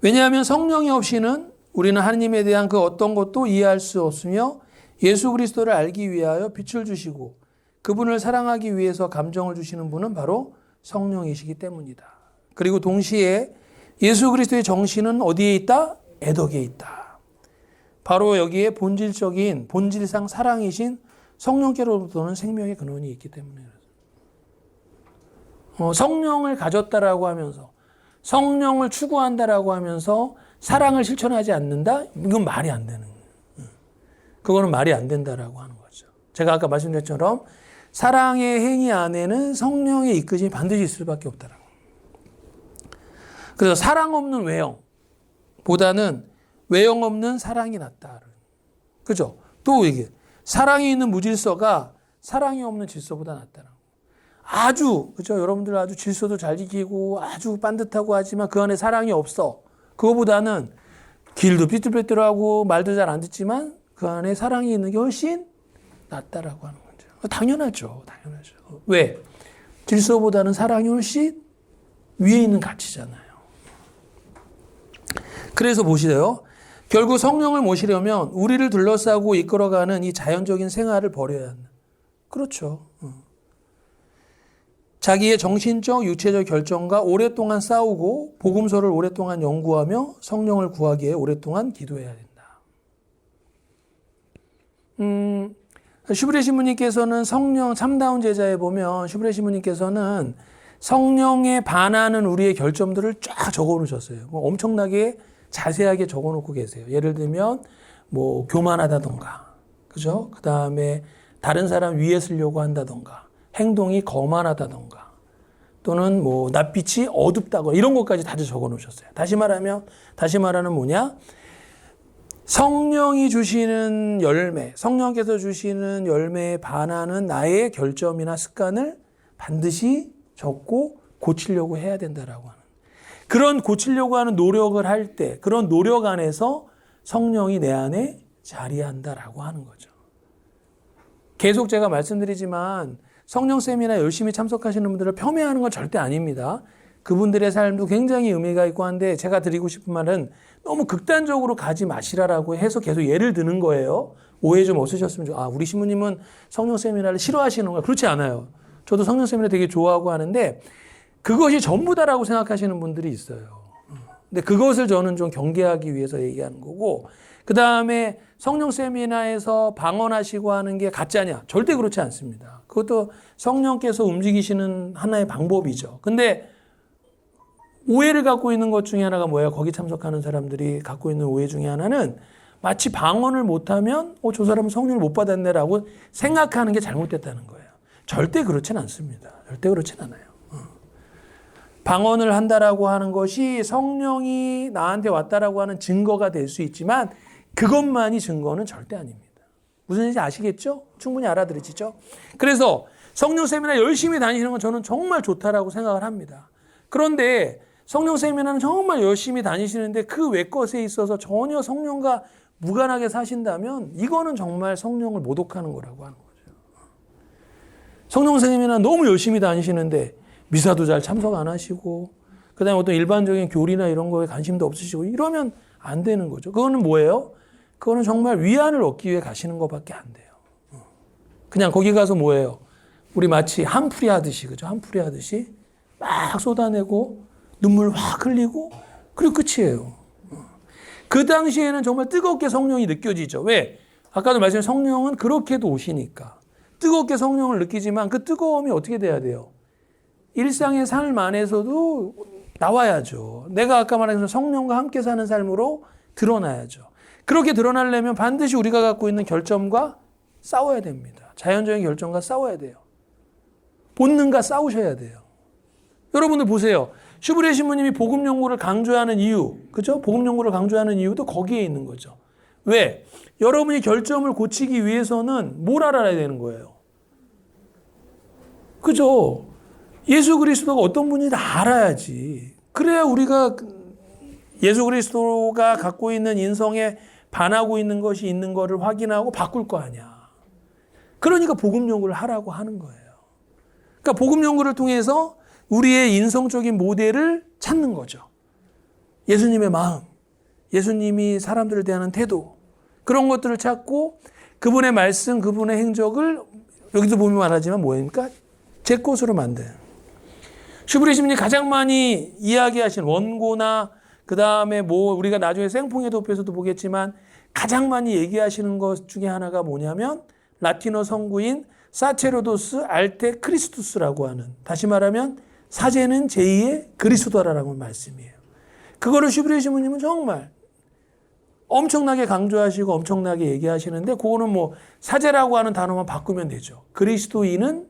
왜냐하면 성령이 없이는 우리는 하느님에 대한 그 어떤 것도 이해할 수 없으며 예수 그리스도를 알기 위하여 빛을 주시고 그분을 사랑하기 위해서 감정을 주시는 분은 바로 성령이시기 때문이다. 그리고 동시에 예수 그리스도의 정신은 어디에 있다? 애덕에 있다. 바로 여기에 본질상 사랑이신 성령께로부터는 생명의 근원이 있기 때문에 성령을 가졌다라고 하면서 성령을 추구한다라고 하면서 사랑을 실천하지 않는다? 이건 말이 안 되는 거예요. 그거는 말이 안 된다라고 하는 거죠. 제가 아까 말씀드린 것처럼 사랑의 행위 안에는 성령의 이끄심이 반드시 있을 수밖에 없다라고. 그래서 사랑 없는 외형보다는 외형 없는 사랑이 낫다. 그죠? 또 이게 사랑이 있는 무질서가 사랑이 없는 질서보다 낫다는 아주, 그죠? 여러분들 아주 질서도 잘 지키고 아주 반듯하고 하지만 그 안에 사랑이 없어. 그거보다는 길도 삐뚤빼뚤하고 말도 잘 안 듣지만 그 안에 사랑이 있는 게 훨씬 낫다라고 하는 거죠. 당연하죠. 당연하죠. 왜? 질서보다는 사랑이 훨씬 위에 있는 가치잖아요. 그래서 보시세요. 결국 성령을 모시려면 우리를 둘러싸고 이끌어가는 이 자연적인 생활을 버려야 한다. 그렇죠. 자기의 정신적, 육체적 결정과 오랫동안 싸우고 복음서를 오랫동안 연구하며 성령을 구하기에 오랫동안 기도해야 된다. 슈브레 신부님께서는 성령, 참다운 제자에 보면 슈브레 신부님께서는 성령에 반하는 우리의 결점들을 쫙 적어 놓으셨어요. 엄청나게 자세하게 적어 놓고 계세요. 예를 들면 뭐 교만하다던가, 그죠? 그 다음에 다른 사람 위에 쓰려고 한다던가, 행동이 거만하다던가, 또는 뭐 낯빛이 어둡다거나 이런 것까지 다들 적어 놓으셨어요. 다시 말하는 뭐냐? 성령이 주시는 열매, 성령께서 주시는 열매에 반하는 나의 결점이나 습관을 반드시 적고 고치려고 해야 된다라고 하는. 그런 고치려고 하는 노력을 할 때, 그런 노력 안에서 성령이 내 안에 자리한다라고 하는 거죠. 계속 제가 말씀드리지만 성령 세미나 열심히 참석하시는 분들을 폄훼하는 건 절대 아닙니다. 그분들의 삶도 굉장히 의미가 있고 한데 제가 드리고 싶은 말은 너무 극단적으로 가지 마시라라고 해서 계속 예를 드는 거예요. 오해 좀 없으셨으면 우리 신부님은 성령 세미나를 싫어하시는 거야. 그렇지 않아요. 저도 성령 세미나 되게 좋아하고 하는데 그것이 전부다라고 생각하시는 분들이 있어요. 근데 그것을 저는 좀 경계하기 위해서 얘기하는 거고, 그 다음에 성령 세미나에서 방언하시고 하는 게 가짜냐? 절대 그렇지 않습니다. 그것도 성령께서 움직이시는 하나의 방법이죠. 근데 오해를 갖고 있는 것 중에 하나가 뭐예요? 거기 참석하는 사람들이 갖고 있는 오해 중에 하나는 마치 방언을 못하면 저 사람은 성령을 못 받았네라고 생각하는 게 잘못됐다는 거예요. 절대 그렇진 않습니다. 절대 그렇진 않아요. 방언을 한다라고 하는 것이 성령이 나한테 왔다라고 하는 증거가 될 수 있지만 그것만이 증거는 절대 아닙니다. 무슨 얘기인지 아시겠죠? 충분히 알아들으시죠? 그래서 성령 세미나 열심히 다니시는 건 저는 정말 좋다라고 생각을 합니다. 그런데 성령 세미나는 정말 열심히 다니시는데 그 외 것에 있어서 전혀 성령과 무관하게 사신다면 이거는 정말 성령을 모독하는 거라고 하는 거죠. 성령 세미나 너무 열심히 다니시는데 미사도 잘 참석 안 하시고 그다음에 어떤 일반적인 교리나 이런 거에 관심도 없으시고 이러면 안 되는 거죠. 그거는 뭐예요? 그거는 정말 위안을 얻기 위해 가시는 것밖에 안 돼요. 그냥 거기 가서 뭐예요? 우리 마치 한풀이 하듯이, 그죠? 한풀이 하듯이 막 쏟아내고 눈물 확 흘리고 그리고 끝이에요. 그 당시에는 정말 뜨겁게 성령이 느껴지죠. 왜? 아까도 말씀드린 성령은 그렇게도 오시니까. 뜨겁게 성령을 느끼지만 그 뜨거움이 어떻게 돼야 돼요? 일상의 삶 안에서도 나와야죠. 내가 아까 말한 것처럼 성령과 함께 사는 삶으로 드러나야죠. 그렇게 드러나려면 반드시 우리가 갖고 있는 결점과 싸워야 됩니다. 자연적인 결점과 싸워야 돼요. 본능과 싸우셔야 돼요. 여러분들 보세요. 슈브레 신부님이 복음 연구를 강조하는 이유, 그죠? 복음 연구를 강조하는 이유도 거기에 있는 거죠. 왜? 여러분이 결점을 고치기 위해서는 뭘 알아야 되는 거예요? 그죠? 예수 그리스도가 어떤 분인지 알아야지. 그래야 우리가 예수 그리스도가 갖고 있는 인성에 반하고 있는 것이 있는 거를 확인하고 바꿀 거 아니야. 그러니까 복음 연구를 하라고 하는 거예요. 그러니까 복음 연구를 통해서 우리의 인성적인 모델을 찾는 거죠. 예수님의 마음, 예수님이 사람들을 대하는 태도, 그런 것들을 찾고 그분의 말씀, 그분의 행적을 여기도 보면 말하지만 뭐입니까? 제 것으로 만든. 슈브레 신부님이 가장 많이 이야기하신 원고나 그 다음에 뭐 우리가 나중에 생풍의 도표에서도 보겠지만 가장 많이 얘기하시는 것 중에 하나가 뭐냐면 라틴어 성구인 사체로도스 알테 크리스투스라고 하는, 다시 말하면 사제는 제2의 그리스도라는 말씀이에요. 그거를 슈브레 신부님은 정말 엄청나게 강조하시고 엄청나게 얘기하시는데 그거는 뭐 사제라고 하는 단어만 바꾸면 되죠. 그리스도인은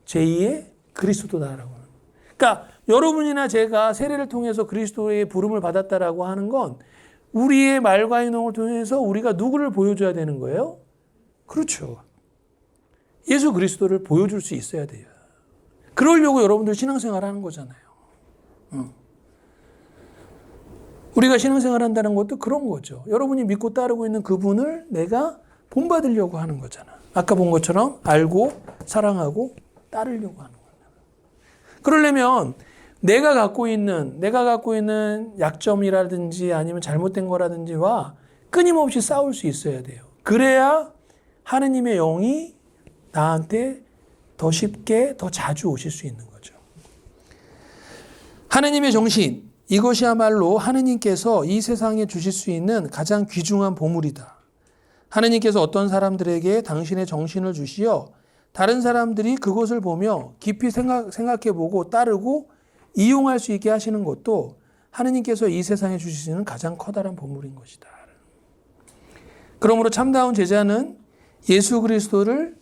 제2의 그리스도다라고 하는. 그러니까 여러분이나 제가 세례를 통해서 그리스도의 부름을 받았다라고 하는 건 우리의 말과 행동을 통해서 우리가 누구를 보여줘야 되는 거예요? 그렇죠. 예수 그리스도를 보여줄 수 있어야 돼요. 그러려고 여러분들 신앙생활 하는 거잖아요. 우리가 신앙생활 한다는 것도 그런 거죠. 여러분이 믿고 따르고 있는 그분을 내가 본받으려고 하는 거잖아. 아까 본 것처럼 알고 사랑하고 따르려고 하는 거예요. 그러려면 내가 갖고 있는 약점이라든지 아니면 잘못된 거라든지와 끊임없이 싸울 수 있어야 돼요. 그래야 하느님의 영이 나한테 더 쉽게 더 자주 오실 수 있는 거죠. 하느님의 정신, 이것이야말로 하느님께서 이 세상에 주실 수 있는 가장 귀중한 보물이다. 하느님께서 어떤 사람들에게 당신의 정신을 주시어 다른 사람들이 그것을 보며 깊이 생각해보고 따르고 이용할 수 있게 하시는 것도 하느님께서 이 세상에 주시는 가장 커다란 보물인 것이다. 그러므로 참다운 제자는 예수 그리스도를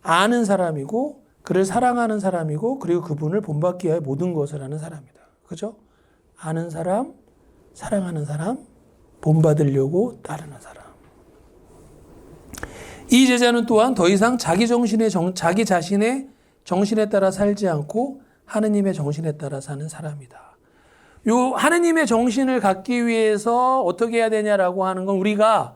아는 사람이고 그를 사랑하는 사람이고 그리고 그분을 본받기 위해 모든 것을 하는 사람이다. 그죠? 아는 사람, 사랑하는 사람, 본받으려고 따르는 사람. 이 제자는 또한 더 이상 자기 자신의 정신에 따라 살지 않고 하느님의 정신에 따라 사는 사람이다. 요 하느님의 정신을 갖기 위해서 어떻게 해야 되냐라고 하는 건 우리가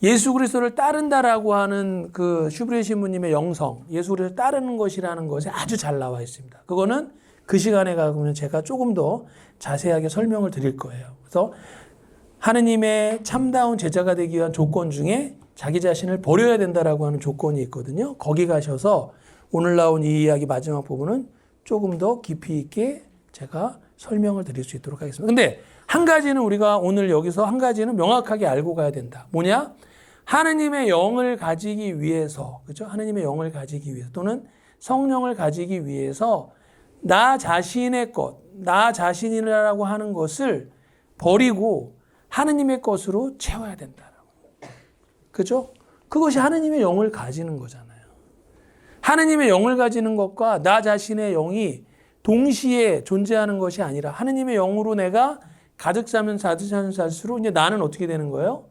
예수 그리스도를 따른다라고 하는 그 슈브레 신부님의 영성, 예수 그리스도를 따르는 것이라는 것에 아주 잘 나와 있습니다. 그거는 그 시간에 가면 제가 조금 더 자세하게 설명을 드릴 거예요. 그래서 하느님의 참다운 제자가 되기 위한 조건 중에 자기 자신을 버려야 된다라고 하는 조건이 있거든요. 거기 가셔서 오늘 나온 이 이야기 마지막 부분은 조금 더 깊이 있게 제가 설명을 드릴 수 있도록 하겠습니다. 근데 한 가지는 우리가 오늘 여기서 한 가지는 명확하게 알고 가야 된다. 뭐냐? 하느님의 영을 가지기 위해서, 그죠? 하느님의 영을 가지기 위해서 또는 성령을 가지기 위해서 나 자신의 것, 나 자신이라고 하는 것을 버리고 하느님의 것으로 채워야 된다라고. 그죠? 그것이 하느님의 영을 가지는 거잖아요. 하느님의 영을 가지는 것과 나 자신의 영이 동시에 존재하는 것이 아니라 하느님의 영으로 내가 가득 차면 살수록 이제 나는 어떻게 되는 거예요?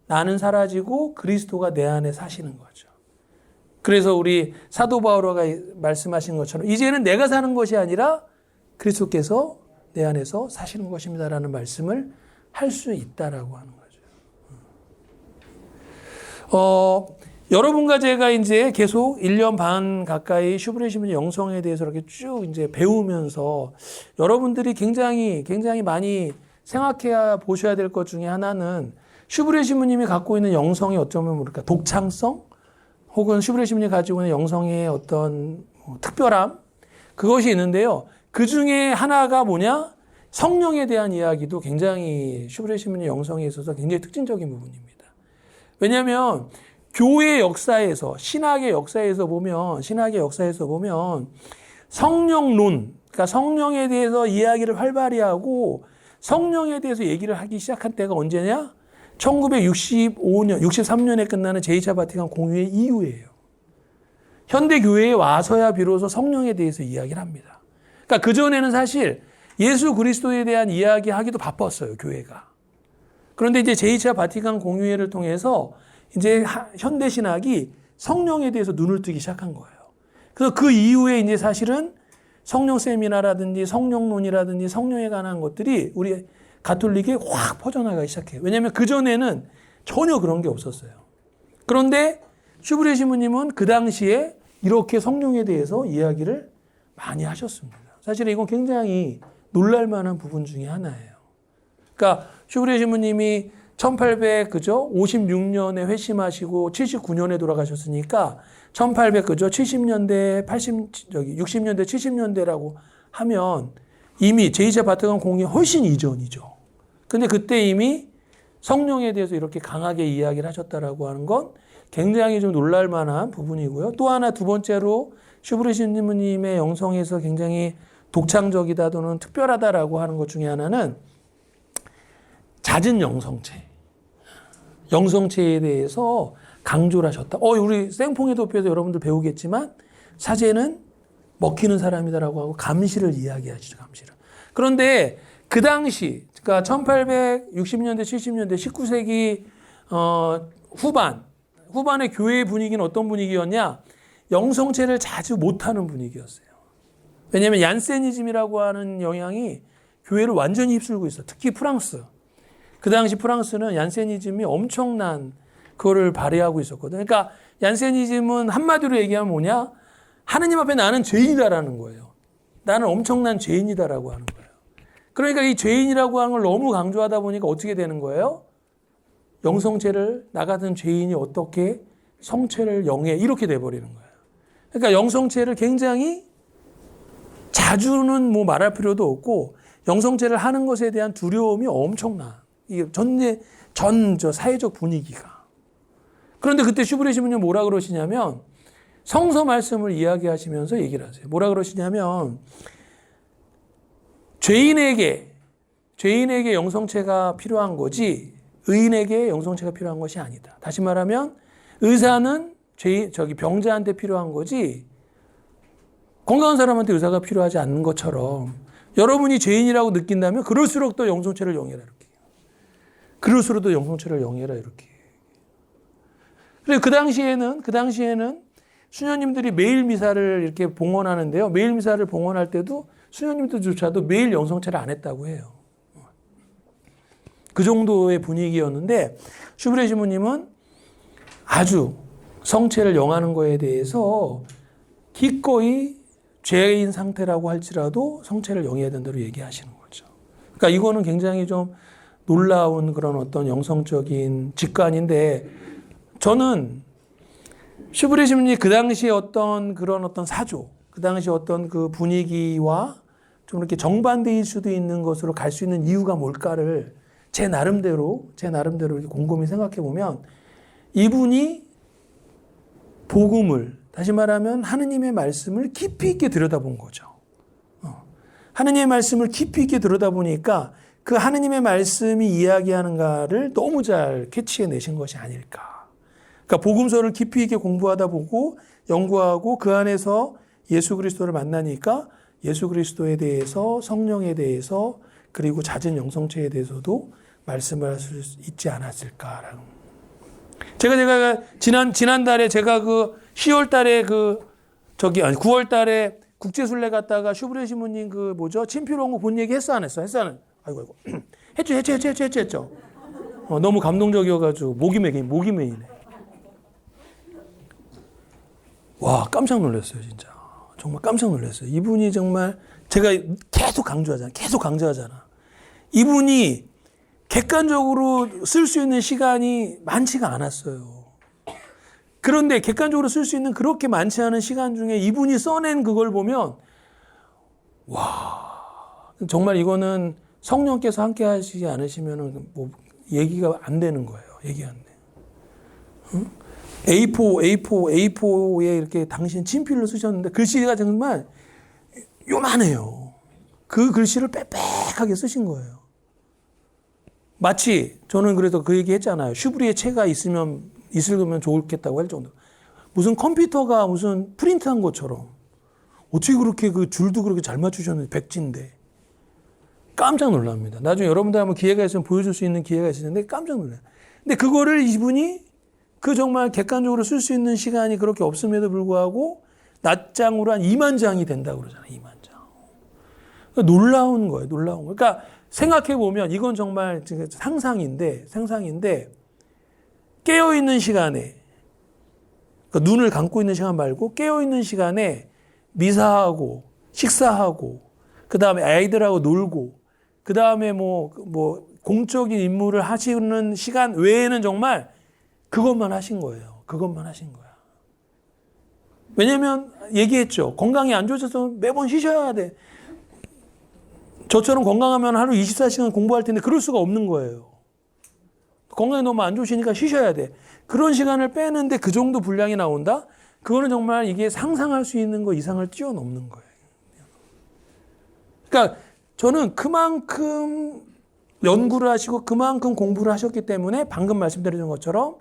나는 사라지고 그리스도가 내 안에 사시는 거죠. 그래서 우리 사도 바오로가 말씀하신 것처럼 이제는 내가 사는 것이 아니라 그리스도께서 내 안에서 사시는 것입니다라는 말씀을 할 수 있다라고 하는 거죠. 여러분과 제가 이제 계속 1년 반 가까이 슈브레 신부님 영성에 대해서 이렇게 쭉 이제 배우면서 여러분들이 굉장히 많이 생각해 보셔야 될 것 중에 하나는 슈브레 신부님이 갖고 있는 영성이 어쩌면 모를까 독창성 혹은 슈브레 신부님이 가지고 있는 영성의 어떤 특별함 그것이 있는데요. 그 중에 하나가 뭐냐? 성령에 대한 이야기도 굉장히 슈브레 신부님 영성에 있어서 굉장히 특징적인 부분입니다. 왜냐하면 교회 역사에서 신학의 역사에서 보면 성령론, 그러니까 성령에 대해서 이야기를 활발히 하고 성령에 대해서 얘기를 하기 시작한 때가 언제냐? 1965년, 63년에 끝나는 제2차 바티칸 공유회 이후예요. 현대 교회에 와서야 비로소 성령에 대해서 이야기를 합니다. 그러니까 그전에는 사실 예수 그리스도에 대한 이야기하기도 바빴어요, 교회가. 그런데 이제 제2차 바티칸 공유회를 통해서 이제 현대 신학이 성령에 대해서 눈을 뜨기 시작한 거예요. 그래서 그 이후에 이제 사실은 성령 세미나라든지 성령론이라든지 성령에 관한 것들이 우리 가톨릭에 확 퍼져나가기 시작해요. 왜냐하면 그전에는 전혀 그런 게 없었어요. 그런데 슈브레 신부님은 그 당시에 이렇게 성령에 대해서 이야기를 많이 하셨습니다. 사실 이건 굉장히 놀랄만한 부분 중에 하나예요. 그러니까 슈브레 신부님이 1856년에 회심하시고 79년에 돌아가셨으니까 70년대, 60년대, 70년대라고 하면 이미 제2차 바티칸 공유회 훨씬 이전이죠. 근데 그때 이미 성령에 대해서 이렇게 강하게 이야기를 하셨다라고 하는 건 굉장히 좀 놀랄 만한 부분이고요. 또 하나 두 번째로 슈브레 신부님의 영성에서 굉장히 독창적이다 또는 특별하다라고 하는 것 중에 하나는 잦은 영성체에 대해서 강조를 하셨다. 우리 생퐁의 도표에서 여러분들 배우겠지만 사제는 먹히는 사람이다라고 하고 감시를 이야기하시죠. 감시를. 그런데 그 당시 그러니까 1860년대 70년대 19세기 후반의 교회의 분위기는 어떤 분위기였냐? 영성체를 자주 못하는 분위기였어요. 왜냐하면 얀세니즘이라고 하는 영향이 교회를 완전히 휩쓸고 있어요. 특히 프랑스. 그 당시 프랑스는 얀세니즘이 엄청난 그거를 발휘하고 있었거든요. 그러니까 얀세니즘은 한마디로 얘기하면 뭐냐? 하느님 앞에 나는 죄인이다라는 거예요. 나는 엄청난 죄인이다라고 하는 거예요. 그러니까 이 죄인이라고 하는 걸 너무 강조하다 보니까 어떻게 되는 거예요? 영성체를 나 같은 죄인이 어떻게 성체를 영해 이렇게 돼버리는 거예요. 그러니까 영성체를 굉장히 자주는 뭐 말할 필요도 없고 영성체를 하는 것에 대한 두려움이 엄청나. 이게 저 사회적 분위기가. 그런데 그때 슈브레 신부님 뭐라 그러시냐면 성서 말씀을 이야기하시면서 얘기를 하세요. 뭐라 그러시냐면 죄인에게 영성체가 필요한 거지 의인에게 영성체가 필요한 것이 아니다. 다시 말하면 의사는 병자한테 필요한 거지 건강한 사람한테 의사가 필요하지 않는 것처럼 여러분이 죄인이라고 느낀다면 그럴수록 더 영성체를 영해라 이렇게. 그럴수록 더 영성체를 영해라 이렇게. 그래서 그 당시에는 수녀님들이 매일 미사를 이렇게 봉헌하는데요. 매일 미사를 봉헌할 때도 수녀님들조차도 매일 영성체를 안 했다고 해요. 그 정도의 분위기였는데 슈브레 신부님은 아주 성체를 영하는 거에 대해서 기꺼이 죄인 상태라고 할지라도 성체를 영해야 된다고 얘기하시는 거죠. 그러니까 이거는 굉장히 좀 놀라운 그런 어떤 영성적인 직관인데 저는 슈브레 신부님이 그 당시에 어떤 사조, 그 당시 어떤 그 분위기와 좀 이렇게 정반대일 수도 있는 것으로 갈 수 있는 이유가 뭘까를 제 나름대로 이렇게 곰곰이 생각해 보면 이분이 복음을 다시 말하면 하느님의 말씀을 깊이 있게 들여다본 거죠. 하느님의 말씀을 깊이 있게 들여다보니까 그 하느님의 말씀이 이야기하는가를 너무 잘 캐치해내신 것이 아닐까. 그러니까 복음서를 깊이 있게 공부하다 보고 연구하고 그 안에서 예수 그리스도를 만나니까 예수 그리스도에 대해서 성령에 대해서 그리고 잦은 영성체에 대해서도 말씀을 할 수 있지 않았을까라는. 제가 지난달에 제가 10월 달에 9월 달에 국제순례 갔다가 슈브레 신부님 친필 본 얘기 했어 안 했어? 아이고. 했죠. 너무 감동적이어가지고 목이 메이네. 와, 깜짝 놀랐어요, 진짜. 정말 깜짝 놀랐어요. 이분이 정말 제가 계속 강조하잖아. 이분이 객관적으로 쓸 수 있는 시간이 많지가 않았어요. 그런데 객관적으로 쓸 수 있는 그렇게 많지 않은 시간 중에 이분이 써낸 그걸 보면 와, 정말 이거는 성령께서 함께 하시지 않으시면 뭐 얘기가 안 되는 거예요. 얘기 안 돼. 응? A4에 이렇게 당신 친필로 쓰셨는데 글씨가 정말 요만해요. 그 글씨를 빽빽하게 쓰신 거예요. 마치 저는 그래서 그 얘기 했잖아요. 슈브리의 체가 있으면 좋겠다고 할 정도. 무슨 컴퓨터가 무슨 프린트한 것처럼 어떻게 그렇게 그 줄도 그렇게 잘 맞추셨는지 백지인데 깜짝 놀랍니다. 나중에 여러분들 한번 기회가 있으면 보여줄 수 있는 기회가 있었는데 깜짝 놀라요. 근데 그거를 이분이 정말 객관적으로 쓸 수 있는 시간이 그렇게 없음에도 불구하고 낱장으로 한 2만 장이 된다고 그러잖아요. 2만 장. 그러니까 놀라운 거예요. 그러니까 생각해보면 이건 정말 상상인데 깨어있는 시간에 그러니까 눈을 감고 있는 시간 말고 깨어있는 시간에 미사하고 식사하고 그 다음에 아이들하고 놀고 그 다음에 뭐 공적인 임무를 하시는 시간 외에는 정말 그것만 하신 거예요. 왜냐면 얘기했죠. 건강이 안 좋아져서 매번 쉬셔야 돼. 저처럼 건강하면 하루 24시간 공부할 텐데 그럴 수가 없는 거예요. 건강이 너무 안 좋으시니까 쉬셔야 돼. 그런 시간을 빼는데 그 정도 분량이 나온다? 그거는 정말 이게 상상할 수 있는 거 이상을 뛰어넘는 거예요. 그러니까 저는 그만큼 연구를 하시고 그만큼 공부를 하셨기 때문에 방금 말씀드린 것처럼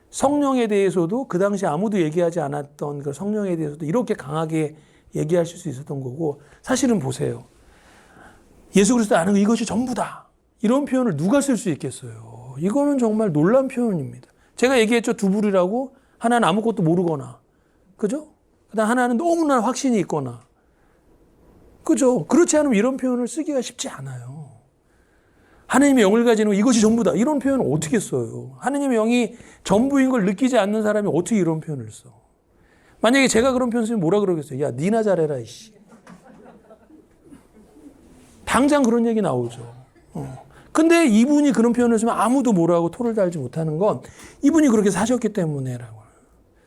성령에 대해서도 그 당시 아무도 얘기하지 않았던 그 성령에 대해서도 이렇게 강하게 얘기하실 수 있었던 거고 사실은 보세요. 예수 그리스도 아는 거 이것이 전부다. 이런 표현을 누가 쓸 수 있겠어요. 이거는 정말 놀라운 표현입니다. 제가 얘기했죠. 두불이라고. 하나는 아무것도 모르거나. 그죠? 그다음 하나는 너무나 확신이 있거나. 그죠? 그렇지 않으면 이런 표현을 쓰기가 쉽지 않아요. 하느님의 영을 가지는 이것이 전부다. 이런 표현을 어떻게 써요? 하느님의 영이 전부인 걸 느끼지 않는 사람이 어떻게 이런 표현을 써? 만약에 제가 그런 표현 쓰면 뭐라 그러겠어요? 야, 니나 잘해라, 이씨. 당장 그런 얘기 나오죠. 근데 이분이 그런 표현을 쓰면 아무도 뭐라고 토를 달지 못하는 건 이분이 그렇게 사셨기 때문에라고.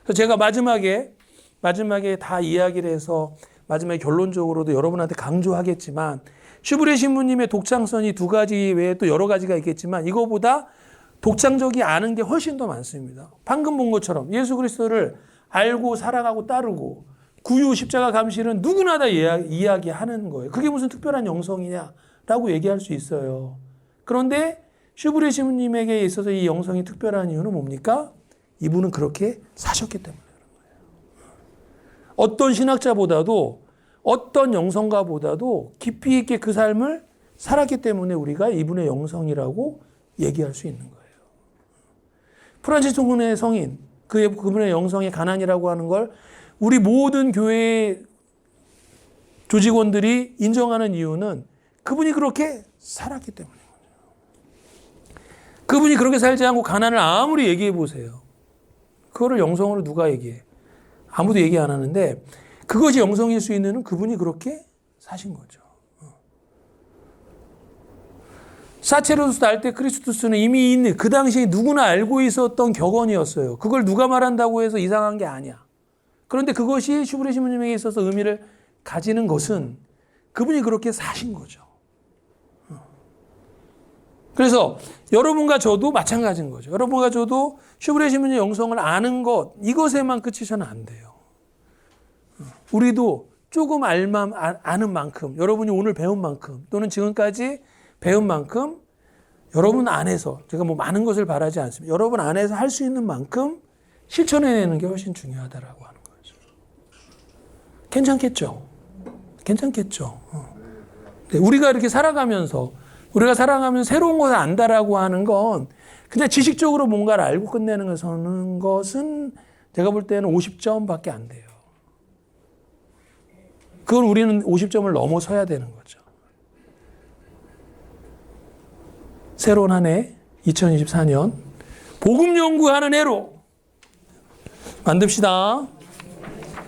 그래서 제가 마지막에 다 이야기를 해서 마지막에 결론적으로도 여러분한테 강조하겠지만 슈브레 신부님의 독창성이 두 가지 외에 또 여러 가지가 있겠지만 이거보다 독창적이 않은 게 훨씬 더 많습니다. 방금 본 것처럼 예수 그리스도를 알고 사랑하고 따르고 구유 십자가 감시는 누구나 다 이야기하는 거예요. 그게 무슨 특별한 영성이냐라고 얘기할 수 있어요. 그런데 슈브레 신부님에게 있어서 이 영성이 특별한 이유는 뭡니까? 이분은 그렇게 사셨기 때문에 그런 거예요. 어떤 신학자보다도 어떤 영성가보다도 깊이 있게 그 삶을 살았기 때문에 우리가 이분의 영성이라고 얘기할 수 있는 거예요. 프란치스코의 성인, 그분의 영성의 가난이라고 하는 걸 우리 모든 교회 조직원들이 인정하는 이유는 그분이 그렇게 살았기 때문에. 그분이 그렇게 살지 않고 가난을 아무리 얘기해 보세요. 그거를 영성으로 누가 얘기해? 아무도 얘기 안 하는데 그것이 영성일 수 있는 그분이 그렇게 사신 거죠. 사체로서 날 때 크리스투스는 이미 있는 그 당시에 누구나 알고 있었던 격언이었어요. 그걸 누가 말한다고 해서 이상한 게 아니야. 그런데 그것이 슈브레 신부님에게 있어서 의미를 가지는 것은 그분이 그렇게 사신 거죠. 그래서 여러분과 저도 마찬가지인 거죠. 여러분과 저도 슈브레 신부님의 영성을 아는 것, 이것에만 그치서는 안 돼요. 우리도 조금 아는 만큼, 여러분이 오늘 배운 만큼, 또는 지금까지 배운 만큼, 여러분 안에서, 제가 뭐 많은 것을 바라지 않습니다. 여러분 안에서 할 수 있는 만큼 실천해내는 게 훨씬 중요하다라고 하는 거죠. 괜찮겠죠? 괜찮겠죠? 네, 우리가 이렇게 살아가면서 새로운 것을 안다라고 하는 건 그냥 지식적으로 뭔가를 알고 끝내는 것은 제가 볼 때는 50점밖에 안 돼요. 그건 우리는 50점을 넘어서야 되는 거죠. 새로운 한 해, 2024년, 복음 연구하는 해로 만듭시다.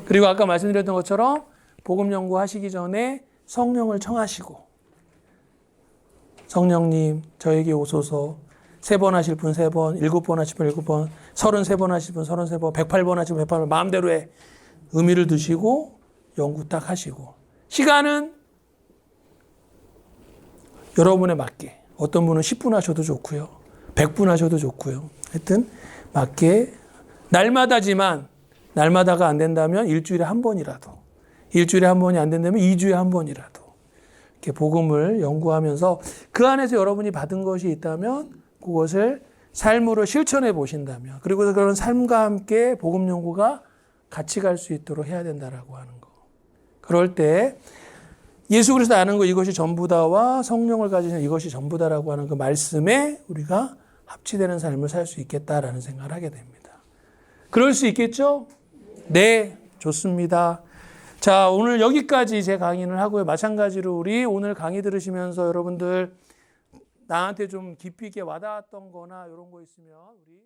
그리고 아까 말씀드렸던 것처럼 복음 연구하시기 전에 성령을 청하시고, 성령님, 저에게 오소서, 3번 하실 분 3번, 7번 하실 분 7번, 33번 하실 분 33번, 108번 하실 분 108번, 마음대로 해. 의미를 두시고, 연구 딱 하시고. 시간은 여러분에 맞게. 어떤 분은 10분 하셔도 좋고요. 100분 하셔도 좋고요. 하여튼 맞게 날마다지만 날마다가 안 된다면 일주일에 한 번이라도, 일주일에 한 번이 안 된다면 2주에 한 번이라도 이렇게 복음을 연구하면서 그 안에서 여러분이 받은 것이 있다면 그것을 삶으로 실천해 보신다면, 그리고 그런 삶과 함께 복음 연구가 같이 갈 수 있도록 해야 된다라고 하는 거. 그럴 때 예수 그리스도 아는 거 이것이 전부다와 성령을 가지는 이것이 전부다라고 하는 그 말씀에 우리가 합치되는 삶을 살 수 있겠다라는 생각을 하게 됩니다. 그럴 수 있겠죠? 네, 좋습니다. 자, 오늘 여기까지 제 강의를 하고요. 마찬가지로 우리 오늘 강의 들으시면서 여러분들 나한테 좀 깊이 있게 와닿았던 거나 이런 거 있으면 우리